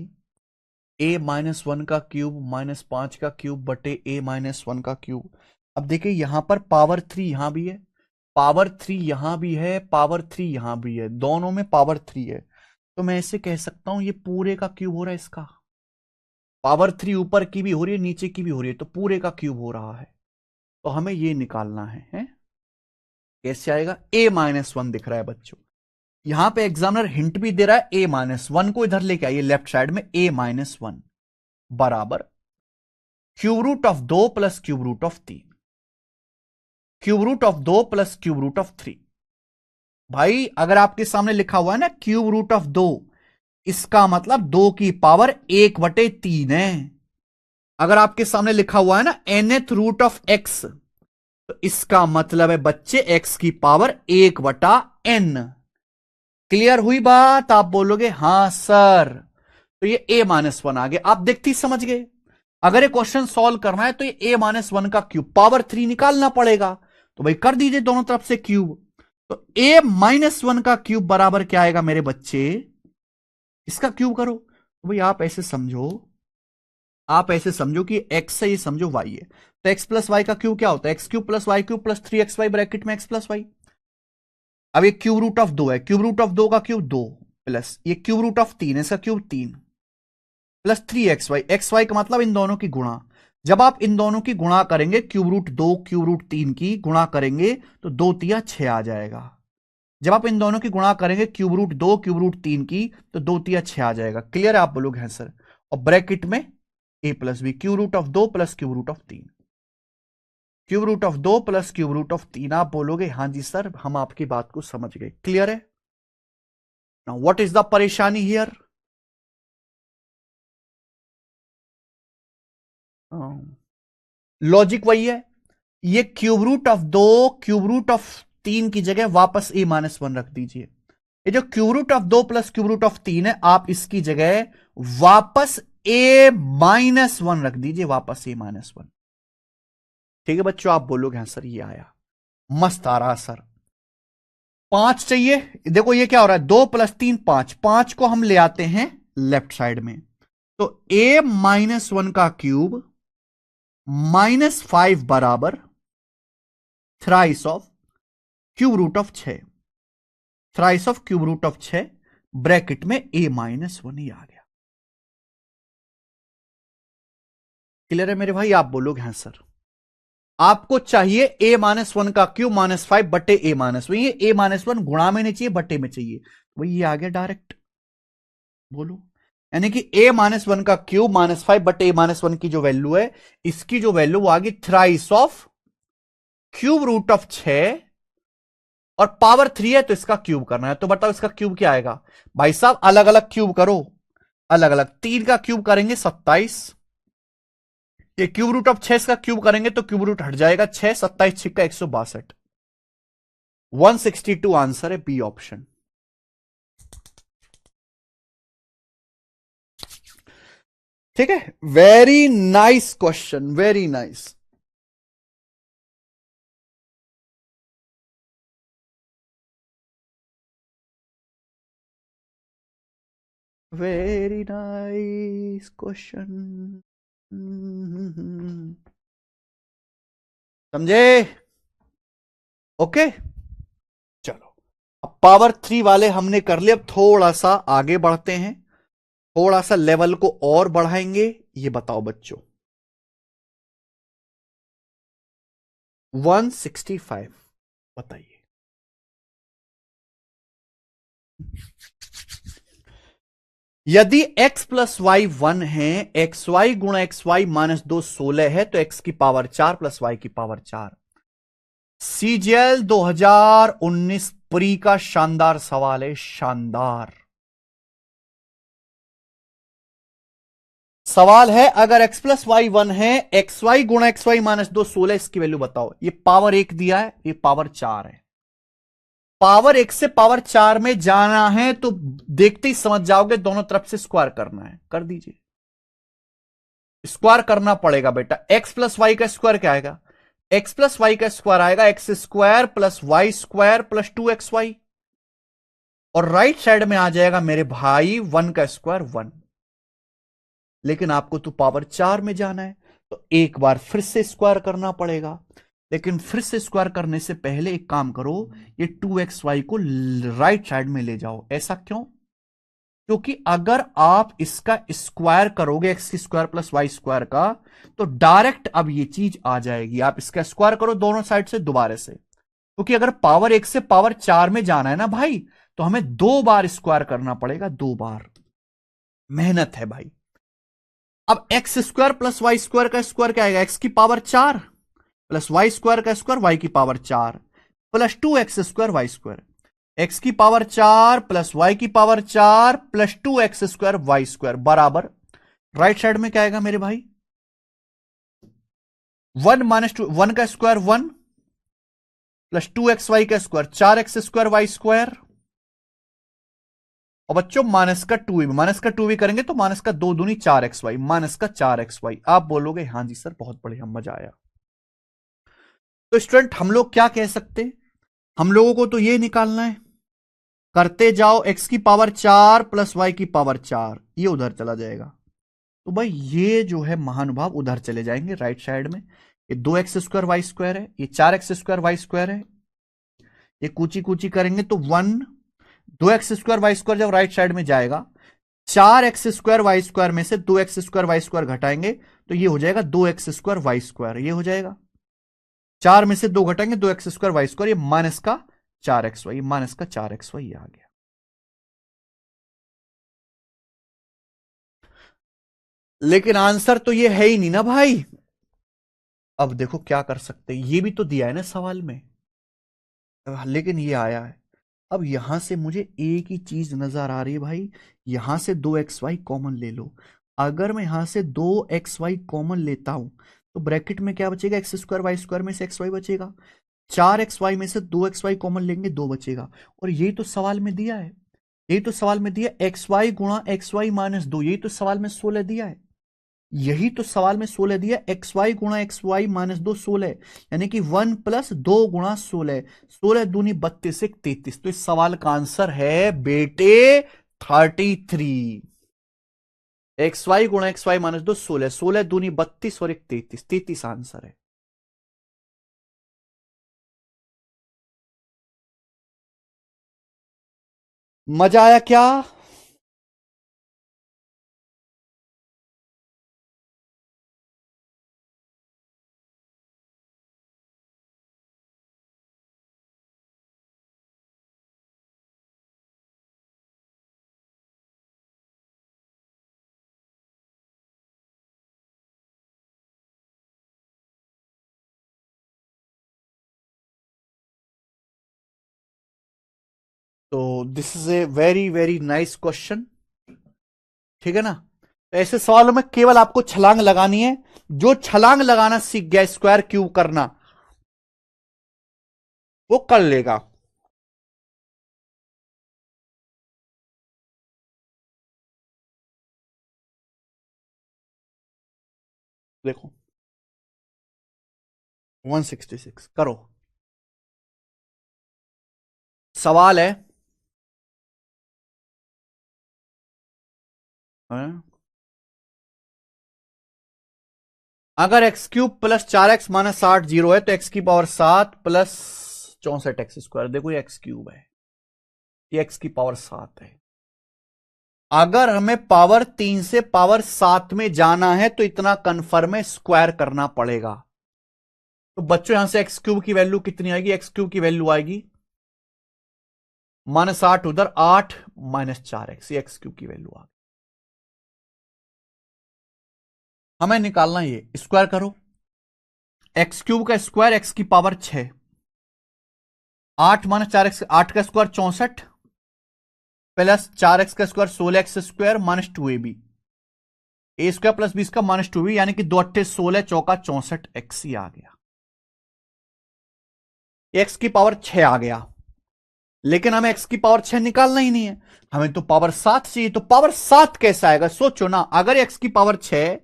Speaker 1: a-1 का क्यूब माइनस 5 का क्यूब बटे a-1 का क्यूब। अब देखिए यहां पर पावर 3 यहां भी है, पावर 3 यहां भी है, पावर 3 यहां भी है, दोनों में पावर 3 है, तो मैं ऐसे कह सकता हूं ये पूरे का क्यूब हो रहा है इसका। पावर 3 ऊपर की भी हो रही है, नीचे की भी हो रही है, तो पूरे का क्यूब हो रहा है। तो हमें ये निकालना है? कैसे आएगा? a-1 दिख रहा है बच्चों, यहां पे एग्जामिनर हिंट भी दे रहा है, a-1 को इधर लेके आइए लेफ्ट साइड में, a-1 बराबर cube root of 2 plus cube root of 3, cube root of 2 plus cube root of 3। भाई अगर आपके सामने लिखा हुआ है ना क्यूब रूट ऑफ 2, इसका मतलब 2 की पावर 1/3 है। अगर आपके सामने लिखा हुआ है ना nth रूट ऑफ x, तो इसका मतलब है बच्चे x की पावर 1/n। क्लियर हुई बात? आप बोलोगे हां सर, तो ये a-1 आ गया, आप देखते ही समझ गए। अगर ये क्वेश्चन सॉल्व करना है तो ये a-1 का क्यूब पावर 3 निकालना पड़ेगा, तो भाई कर दीजिए दोनों तरफ से क्यूब। तो a-1 का क्यूब बराबर क्या आएगा मेरे बच्चे? इसका क्यूब करो, तो भाई आप ऐसे समझो, आप ऐसे समझो कि x है, ये समझो y है, तो x प्लस वाई का क्यूब क्या होता है? X cube plus y cube plus 3xy bracket में x प्लस वाई। अब ये क्यूब रूट ऑफ 2 है, क्यूब रूट ऑफ 2 का क्यूब 2 प्लस ये क्यूब रूट ऑफ 3 है, इसका क्यूब 3 प्लस 3xy, xy का मतलब इन दोनों की गुणा। जब आप इन दोनों की गुणा करेंगे, क्यूब रूट 2 क्यूब रूट 3 की गुणा करेंगे, तो 2 तिया 6 आ जाएगा। जब आप इन दोनों की गुणा करेंगे क्यूब रूट 2 क्यूब रूट 3 की, तो 2 तिया 6 आ जाएगा। क्लियर है? आप बोलोगे हैं सर, और ब्रैकेट में a plus B, cube root of 2 plus cube root of 3, cube root of 2 plus cube root of 3। आप बोलोगे हां जी सर, हम आपकी बात को समझ गए। क्लियर है? नाउ व्हाट इज द परेशानी हियर? लॉजिक वही है, ये cube root of 2 cube root of 3 की जगह वापस a-1 रख दीजिए। ये जो cube root of 2 plus cube root of 3 है, आप इसकी जगह वापस a-1 रख दीजिए, वापस a-1। ठीक है बच्चों? आप बोलोगे हाँ सर ये आया। मस्त आ रहा सर। 5 चाहिए। देखो ये क्या हो रहा है, 2 + 3 5, 5 को हम ले आते हैं लेफ्ट साइड में, तो a-1 का क्यूब -5 बराबर thrice of cube root of 6, thrice of cube root of 6 bracket में a-1 ही आ गया। क्लियर है मेरे भाई? आप बोलोगे हाँ सर। आपको चाहिए a-1 का क्यूब -5 बटे a-1, ये a-1 गुणा में नहीं चाहिए, बटे में चाहिए, वही ये आ गया डायरेक्ट। बोलो, यानी कि a-1 का क्यूब -5 बटे a-1 की जो वैल्यू है, इसकी जो वैल्यू वो आ गई thrice of cube root of 6, और पावर 3 है तो इसका क्यूब करना है। तो बताओ इसका क्यूब क्या आएगा भाई साहब? अलग अलग क्यूब करो, अलग अलग। 3 का क्यूब करेंगे 27, ये क्यूब रूट ऑफ 6 का क्यूब करेंगे तो क्यूब रूट हट जाएगा 6, 27 6 का 162, 162 आंसर है बी ऑप्शन। ठीक है, very nice question, very nice. Very nice question. समझे? ओके, चलो अब पावर 3 वाले हमने कर लिए, अब थोड़ा सा आगे बढ़ते हैं, थोड़ा सा लेवल को और बढ़ाएंगे। ये बताओ बच्चों, 165 बताइए। यदि x + y 1 है, xy × xy -2 16 है, तो x की पावर 4 + y की पावर 4। सीजीएल 2019 प्री का शानदार सवाल है, शानदार सवाल है। अगर x + y 1 है, xy × xy -2 16, इसकी वैल्यू बताओ। ये पावर 1 दिया है, ये पावर 4 है। पावर 1 से पावर 4 में जाना है तो देखते ही समझ जाओगे, दोनों तरफ से स्क्वायर करना है, कर दीजिए। स्क्वायर करना पड़ेगा बेटा। x + y का स्क्वायर क्या आएगा? x + y का स्क्वायर आएगा x² + y² + 2xy, और राइट साइड में आ जाएगा मेरे भाई 1 का स्क्वायर 1। लेकिन आपको तो पावर 4 में जाना है, तो एक बार फिर से स्क्वायर करना पड़ेगा। लेकिन फिर से स्क्वायर करने से पहले एक काम करो, ये 2xy को राइट साइड में ले जाओ। ऐसा क्यों? क्योंकि अगर आप इसका स्क्वायर करोगे x² + y² का, तो डायरेक्ट अब ये चीज आ जाएगी। आप इसका स्क्वायर करो दोनों साइड से दोबारा से, क्योंकि अगर पावर 1 से पावर 4 में जाना है ना भाई, तो हमें 2 बार स्क्वायर करना पड़ेगा, 2 बार मेहनत है भाई। अब x² + y² का स्क्वायर क्या आएगा? x की पावर 4 + y² का स्क्वायर y की पावर 4 + 2x² y²। x की पावर 4 + y की पावर 4 + 2x² y² बराबर राइट साइड में क्या आएगा मेरे भाई? 1 - 2, 1 का स्क्वायर 1 + 2xy का स्क्वायर 4x² y²। और बच्चों माइनस का 2 भी करेंगे तो माइनस का 2 दूनी 4xy, माइनस का 4xy। आप बोलोगे हाँ जी सर, बहुत बढ़िया, मजा आया। तो स्टूडेंट हम लोग क्या कह सकते? हम लोगों को तो ये निकालना है, करते जाओ। x की पावर 4 + y की पावर 4, ये उधर चला जाएगा, तो भाई ये जो है महानुभाव उधर चले जाएंगे राइट साइड में। ये 2x² y² है, ये 4x² y² है, ये कूची कूची करेंगे तो 1, 2x² y² जब राइट साइड में जाएगा, 4x² y² में से 2x² y² घटाएंगे तो ये हो जाएगा 2x² y², ये हो जाएगा। 4 में से 2 घटाएंगे 2x² y², ये माइनस का 4xy, माइनस का 4xy आ गया। लेकिन आंसर तो ये है ही नहीं ना भाई। अब देखो क्या कर सकते हैं, ये भी तो दिया है ना सवाल में, लेकिन ये आया है। अब यहां से मुझे एक ही चीज नजर आ रही है भाई, यहां से 2xy कॉमन ले लो। अगर मैं यहां से 2xy कॉमन लेता हूं, तो ब्रैकेट में क्या बचेगा? x² y² में से xy बचेगा, 4xy में से 2xy कॉमन लेंगे, 2 बचेगा। और यही तो सवाल में दिया है, यही तो सवाल में दिया xy × xy -2, यही तो सवाल में 16 दिया है। यही तो सवाल में 16 दिया, एक्स वाई गुणा एक्स वाई माइनस 2 16, यानी कि 1 प्लस 2 गुणा 16, 16 दूनी 32 एक 33। तो इस सवाल का आंसर है बेटे 33। एक्स वाई गुणा एक्स वाई माइनस 2 16, 16 दूनी 32 और एक 33, 33 आंसर है। मजा आया क्या? तो this is a very very nice question, ठीक है ना। तो ऐसे सवालों में केवल आपको छलांग लगानी है। जो छलांग लगाना सीख गया स्क्वायर क्यूब करना, वो कर लेगा। देखो 166 करो। सवाल है, हाँ? अगर x cube plus 4x minus 8 zero है तो एक्स की पावर 7 प्लस 64x²। देखो ये एक्स क्यूब है, ये एक्स की पावर 7 है। अगर हमें पावर 3 से पावर 7 में जाना है तो इतना कन्फर्म है, स्क्वायर करना पड़ेगा। तो बच्चों यहां से एक्स क्यूब की वैल्यू कितनी आएगी? एक्स क्यूब की वैल्यू आएगी -8 उधर 8 माइनस 4x, ये एक्स क्यूब की वैल्यू आ गई। हमें निकालना ये, स्क्वायर करो। एक्स क्यूब का स्क्वायर एक्स की पावर 6, 8 माइनस 4x, 8 का स्क्वायर 64 प्लस 4x का square 16x² minus 2ab, A square plus B square minus 2b, यानी कि 2 अट्ठे 16 चौका 64x ही आ गया। एक्स की पावर 6 आ गया, लेकिन हमें एक्स की पावर 6 निकालना ही नहीं है, हमें तो पावर 7 चाहिए। तो पावर 7 कैसा आएगा? सोचो ना, अगर एक्स की पावर 6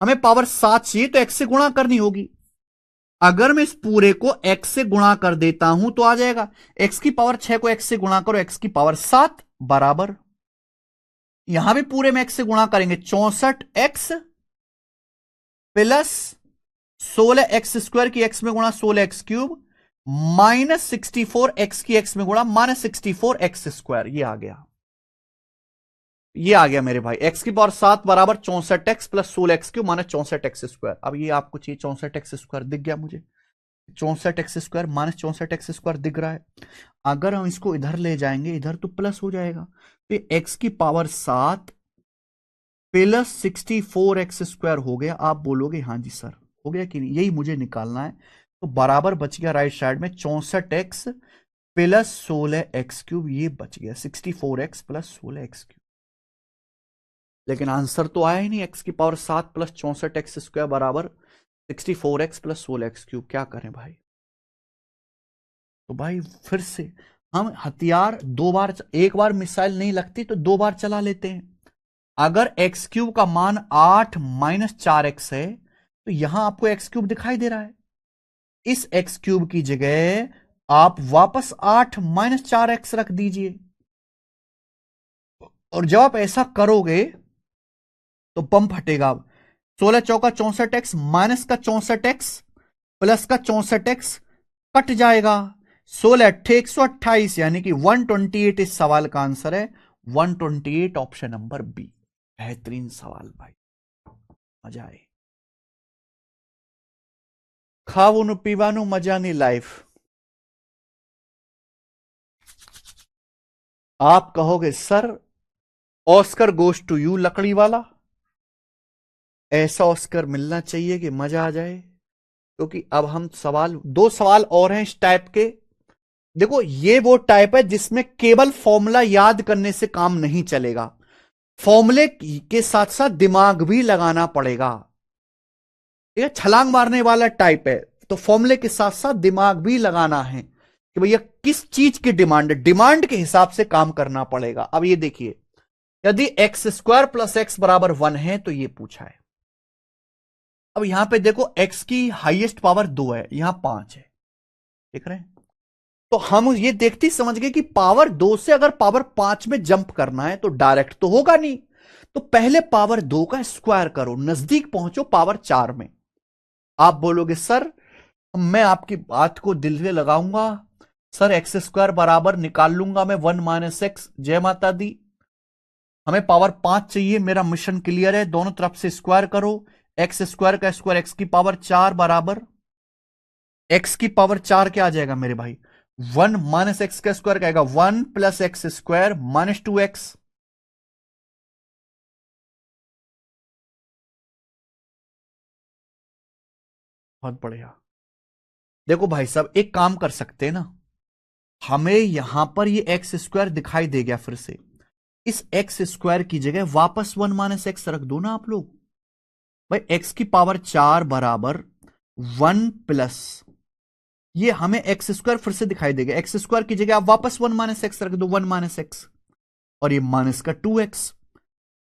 Speaker 1: हमें पावर 7 चाहिए तो एक्स से गुणा करनी होगी। अगर मैं इस पूरे को x से गुणा कर देता हूं तो आ जाएगा, x की पावर 6 को x से गुणा करो, x की पावर 7 बराबर, यहां भी पूरे में x से गुणा करेंगे, 64x प्लस 16x² की x में गुणा 16x³ माइनस 64x की x में गुणा माइनस 64x²। ये आ गया, ये आ गया मेरे भाई। x की पावर 7 बराबर 64x plus 16x³ minus 64x²। अब ये आपको चाहिए 64x², दिख गया मुझे, 64x² माइनस 64x² दिख रहा है। अगर हम इसको इधर ले जाएंगे, इधर तो प्लस हो जाएगा, तो x की पावर 7 प्लस 64x² हो गया। आप बोलोगे हाँ जी सर हो गया कि नहीं, यही मुझे निकालना है। तो बराबर बच गया राइट साइड में 64x प्लस 16x³, ये बच गया 64x प्लस 16x³। लेकिन आंसर तो आया ही नहीं, x की पावर 7 प्लस 64x² बराबर 64x प्लस 16x³। क्या करें भाई? तो भाई फिर से हम हथियार दो बार, एक बार मिसाइल नहीं लगती तो दो बार चला लेते हैं। अगर x³ का मान 8 माइनस 4x है तो यहां आपको x³ दिखाई दे रहा है, इस x³ की जगह आप वापस 8 माइनस 4x रख दीजिए। और जब आप ऐसा करोगे तो बम फटेगा। 16 चौका 64x माइनस का 64x प्लस का 64x कट जाएगा, 16 अट्ठे 128, यानी कि 128 इस सवाल का आंसर है। 128 ऑप्शन नंबर बी। बेहतरीन सवाल भाई, मजा आए। खावनु पीवानु मजानी लाइफ। आप कहोगे sir Oscar goes to you लकड़ी वाला, ऐसा ऑस्कर मिलना चाहिए कि मजा आ जाए। क्योंकि अब हम सवाल, दो सवाल और हैं इस टाइप के। देखो ये वो टाइप है जिसमें केवल फॉर्मूला याद करने से काम नहीं चलेगा, फॉर्मूले के साथ साथ दिमाग भी लगाना पड़ेगा। ठीक है, छलांग मारने वाला टाइप है, तो फॉर्मूले के साथ साथ दिमाग भी लगाना है कि भैया किस चीज की डिमांड है, डिमांड के हिसाब से काम करना पड़ेगा। अब ये देखिए, यदि x² प्लस x बराबर 1 है तो ये पूछा है, अब यहां पे देखो x की हाईएस्ट पावर 2 है, यहां 5 है, देख रहे हैं। तो हम ये देखते ही समझ गए कि पावर 2 से अगर पावर 5 में जंप करना है तो डायरेक्ट तो होगा नहीं, तो पहले पावर 2 का स्क्वायर करो, नजदीक पहुंचो पावर 4 में। आप बोलोगे सर मैं आपकी बात को दिल में लगाऊंगा सर, एक्स स्क्वायर बराबर निकाल लूंगा मैं 1 माइनस एक्स। जय माता दी, हमें पावर 5 चाहिए, मेरा मिशन क्लियर है, दोनों तरफ से स्क्वायर करो। एक्स स्क्वायर का स्क्वायर एक्स की पावर 4 बराबर एक्स की पावर 4 क्या आ जाएगा मेरे भाई, 1 माइनस एक्स का स्क्वायर क्या आएगा, 1 plus x square minus 2x। बहुत बढ़िया। देखो भाई साहब एक काम कर सकते हैं ना, हमें यहां पर ये एक्स स्क्वायर दिखाई दे गया, फिर से इस एक्स स्क्वायर की जगह वापस 1 माइनस एक्स रख दो ना आप लोग। भाई एक्स की पावर 4 बराबर 1 प्लस, ये हमें एक्स स्क्वायर फिर से दिखाई देगा, एक्स स्क्वायर की जगह आप वापस 1 माइनस एक्स रख दो, 1 माइनस एक्स, और ये माइनस का 2x।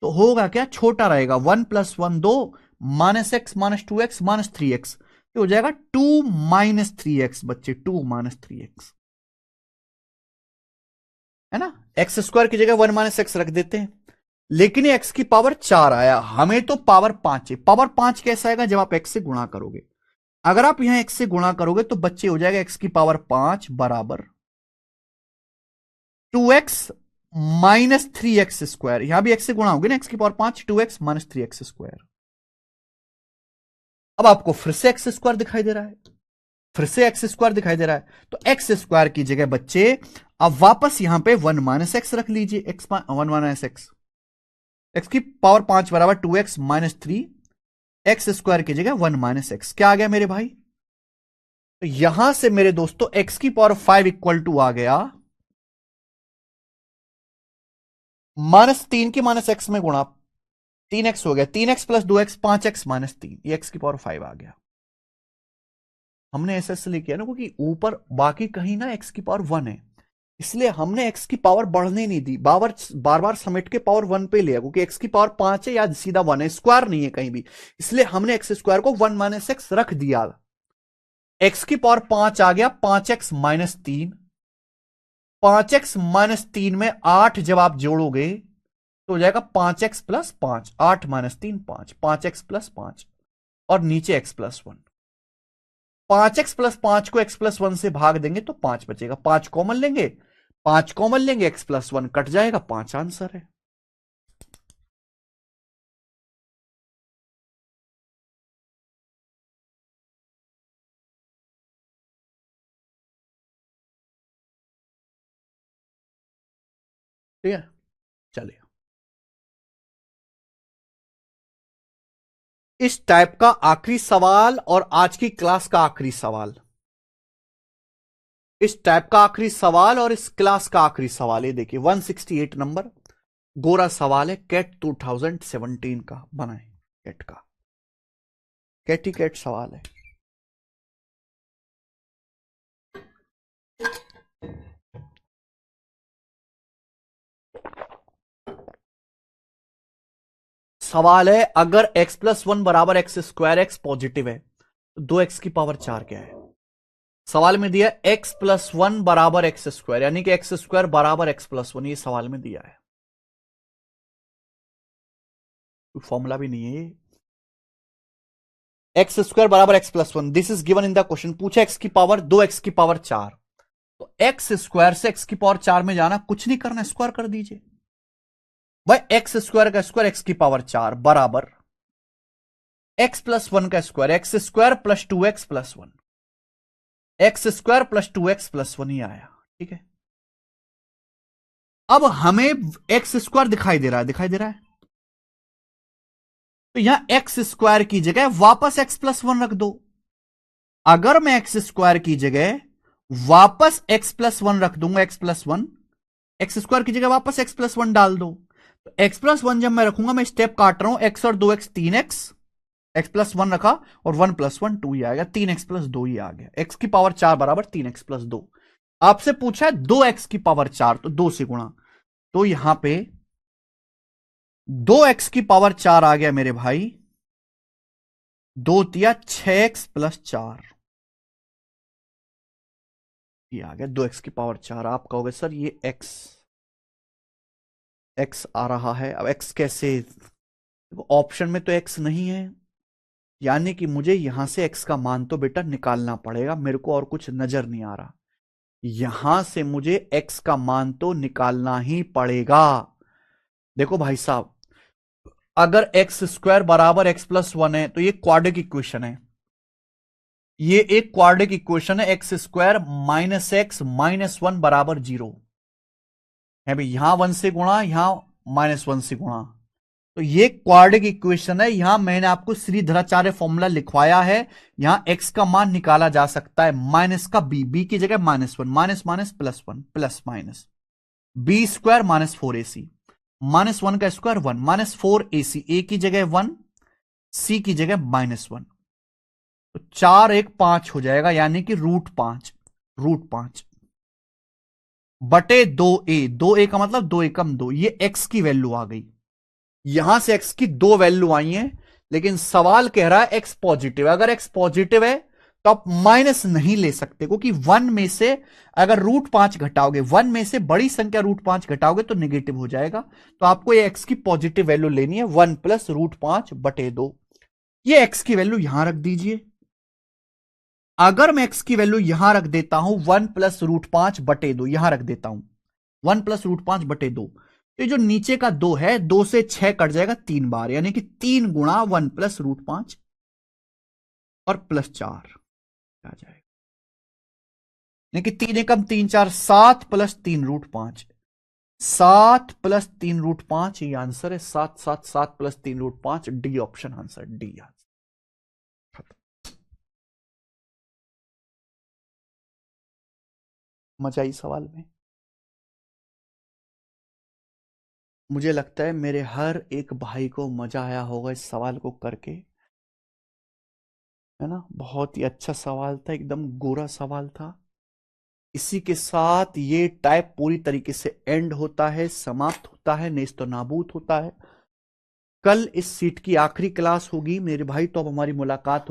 Speaker 1: तो होगा क्या, छोटा रहेगा, 1 plus 1 2, minus x minus 2x minus 3x, तो हो जाएगा 2 माइनस 3x बच्चे, 2 माइनस 3x, है ना। एक्स स्क्वायर की जगह 1 माइनस एक्स रख देते हैं, लेकिन ये एक्स की पावर 4 आया, हमें तो पावर 5 है। पावर 5 कैसा आएगा, जब आप एक्स से गुणा करोगे, अगर आप यहां एक्स से गुणा करोगे तो बच्चे हो जाएगा एक्स की पावर 5 बराबर 2x माइनस 3x स्क्वायर, यहां भी एक्स से गुणा होगी ना, एक्स की power 5, 2x minus 3x square. अब आपको फिर से एक्स स्क्वायर दिखाई दे रहा है, फिर से एक्स स्क्वायर दिखाई दे रहा है, तो एक्स स्क्वायर की जगह बच्चे अब वापस यहां पे 1 माइनस एक्स रख लीजिए, एक्स 1 माइनस एक्स, एक्स की पावर 5 बराबर 2x माइनस 3, एक्स स्क्वायर की जगह 1 माइनस एक्स, क्या आ गया मेरे भाई, तो यहां से मेरे दोस्तों एक्स की पावर 5 इक्वल टू आ गया -3 की माइनस एक्स में गुणा, 3x हो गया, 3x plus 2x 5x minus 3, ये एक्स की पावर 5 आ गया। हमने ऐसा इसलिए किया ना क्योंकि ऊपर बाकी कहीं ना एक्स की पावर 1 है, इसलिए हमने एक्स की पावर बढ़ने नहीं दी, बार बार समेट के पावर 1 पे लिया, क्योंकि एक्स की पावर 5 है या सीधा 1 है, स्क्वायर नहीं है कहीं भी, इसलिए हमने एक्स स्क्वायर को 1 माइनस एक्स रख दिया। एक्स की पावर 5 आ गया 5x माइनस 3, 5x माइनस 3 में 8 जब आप जोड़ोगे तो हो जाएगा 5x plus 5, 8 minus 3 5, 5x plus 5, और नीचे x प्लस 1, 5x प्लस 5 को x प्लस 1 से भाग देंगे तो 5 बचेगा, 5 कॉमन लेंगे, 5 कॉमन लेंगे, x प्लस 1 कट जाएगा, 5 आंसर है। ठीक है, चलिए इस टाइप का आखिरी सवाल और आज की क्लास का आखिरी सवाल, इस टाइप का आखिरी सवाल और इस क्लास का आखिरी सवाल, ये देखिए 168 नंबर गोरा सवाल है, कैट 2017 का बनाए, कैट का कैट सवाल है। सवाल है अगर x प्लस 1 बराबर एक्स स्क्वायर एक्स पॉजिटिव है तो 2x की पावर 4 क्या है। सवाल में दिया x प्लस 1 बराबर एक्स स्क्वायर, यानी कि एक्स स्क्वायर बराबर एक्स प्लस 1, ये सवाल में दिया है, कोई फॉर्मूला भी नहीं है ये। एक्स स्क्वायर बराबर x plus 1, this is given in the question, पूछा x की पावर 2x की पावर 4, तो एक्स स्क्वायर से x की पावर 4 में जाना, कुछ नहीं करना, स्क्वायर कर दीजिए भाई, एक्स स्क्वायर का स्क्वायर एक्स की पावर 4 बराबर एक्स प्लस 1 का square, x square plus 2x plus 1, x square plus 2x plus 1 ही आया, ठीक है। अब हमें एक्स स्क्वायर दिखाई दे रहा है, दिखाई दे रहा है, तो यहां एक्स स्क्वायर की जगह वापस एक्स प्लस 1 रख दो। अगर मैं एक्स स्क्वायर की जगह वापस एक्स प्लस 1 रख दूंगा, एक्स प्लस 1, एक्स स्क्वायर की जगह वापस एक्स प्लस 1 डाल दो, तो एक्स प्लस 1 जब मैं रखूंगा, मैं स्टेप काट रहा हूं, एक्स और 2x 3x, एक्स प्लस 1 रखा और 1 प्लस 1 2 ही आएगा, 3x प्लस 2 ही आ गया, एक्स की पावर 4 बराबर 3x प्लस 2। आपसे पूछा है 2x की पावर 4, तो 2 से गुणा, तो यहां पे 2x की पावर 4 आ गया मेरे भाई, 2 तिया 6x प्लस 4, ये आ गया 2x की पावर 4। आप कहोगे सर ये x आ रहा है, अब x कैसे? देखो ऑप्शन में तो x नहीं है, यानी कि मुझे यहां से x का मान तो बेटा निकालना पड़ेगा, मेरे को और कुछ नजर नहीं आ रहा। यहां से मुझे x का मान तो निकालना ही पड़ेगा। देखो भाई साहब, अगर एक्स स्क्वायर बराबर एक्स प्लस 1 है तो ये क्वाड्रिक इक्वेशन है, ये एक क्वाड्रिक इक्वेशन है। X square minus x minus 1 बराबर 0 है भाई, यहां 1 से गुणा, यहां माइनस 1 से गुणा, तो ये क्वाड्रिक इक्वेशन है। यहां मैंने आपको श्रीधराचार्य फॉर्मूला लिखवाया है, यहां एक्स का मान निकाला जा सकता है माइनस का बी की जगह -1, minus minus plus 1 plus minus B square minus 4ac, -1 का स्क्वायर 1, -4ac, ए की जगह 1, सी की जगह -1, तो 4 1 5 हो जाएगा, यानी कि √5 बटे 2a, 2a का मतलब 2 एकम 2, ये x की वैल्यू आ गई। यहां से x की 2 वैल्यू आई हैं, लेकिन सवाल कह रहा है x पॉजिटिव है। अगर x पॉजिटिव है तो आप माइनस नहीं ले सकते, क्योंकि 1 में से अगर √5 घटाओगे, 1 में से बड़ी संख्या √5 घटाओगे तो नेगेटिव हो जाएगा। तो आपको ये x की पॉजिटिव वैल्यू लेनी है, 1 प्लस √5 बटे 2। ये x की वैल्यू यहां रख दीजिए। अगर मैं x की वैल्यू यहां रख देता हूं 1 प्लस √5 बटे 2, यहां रख देता हूं 1 प्लस √5 बटे 2, तो जो नीचे का 2 है, 2 से 6 कट जाएगा 3 बार, यानी कि 3 गुणा 1 प्लस √5 और प्लस 4 आ जाएगा, यानी कि 3 एकम 3 4, 7 प्लस 3 √5, 7 प्लस 3 √5, ये आंसर है। 7 7 7 plus 3 √5, D option answer, D answer. मजा आई सवाल में? मुझे लगता है मेरे हर एक भाई को मजा आया होगा इस सवाल को करके, है ना? बहुत ही अच्छा सवाल था, एकदम गोरा सवाल था। इसी के साथ ये टाइप पूरी तरीके से एंड होता है, समाप्त होता है, नेस्तो नाबूद होता है। कल इस सीट की आखिरी क्लास होगी मेरे भाई, तो अब हमारी मुलाकात होगी।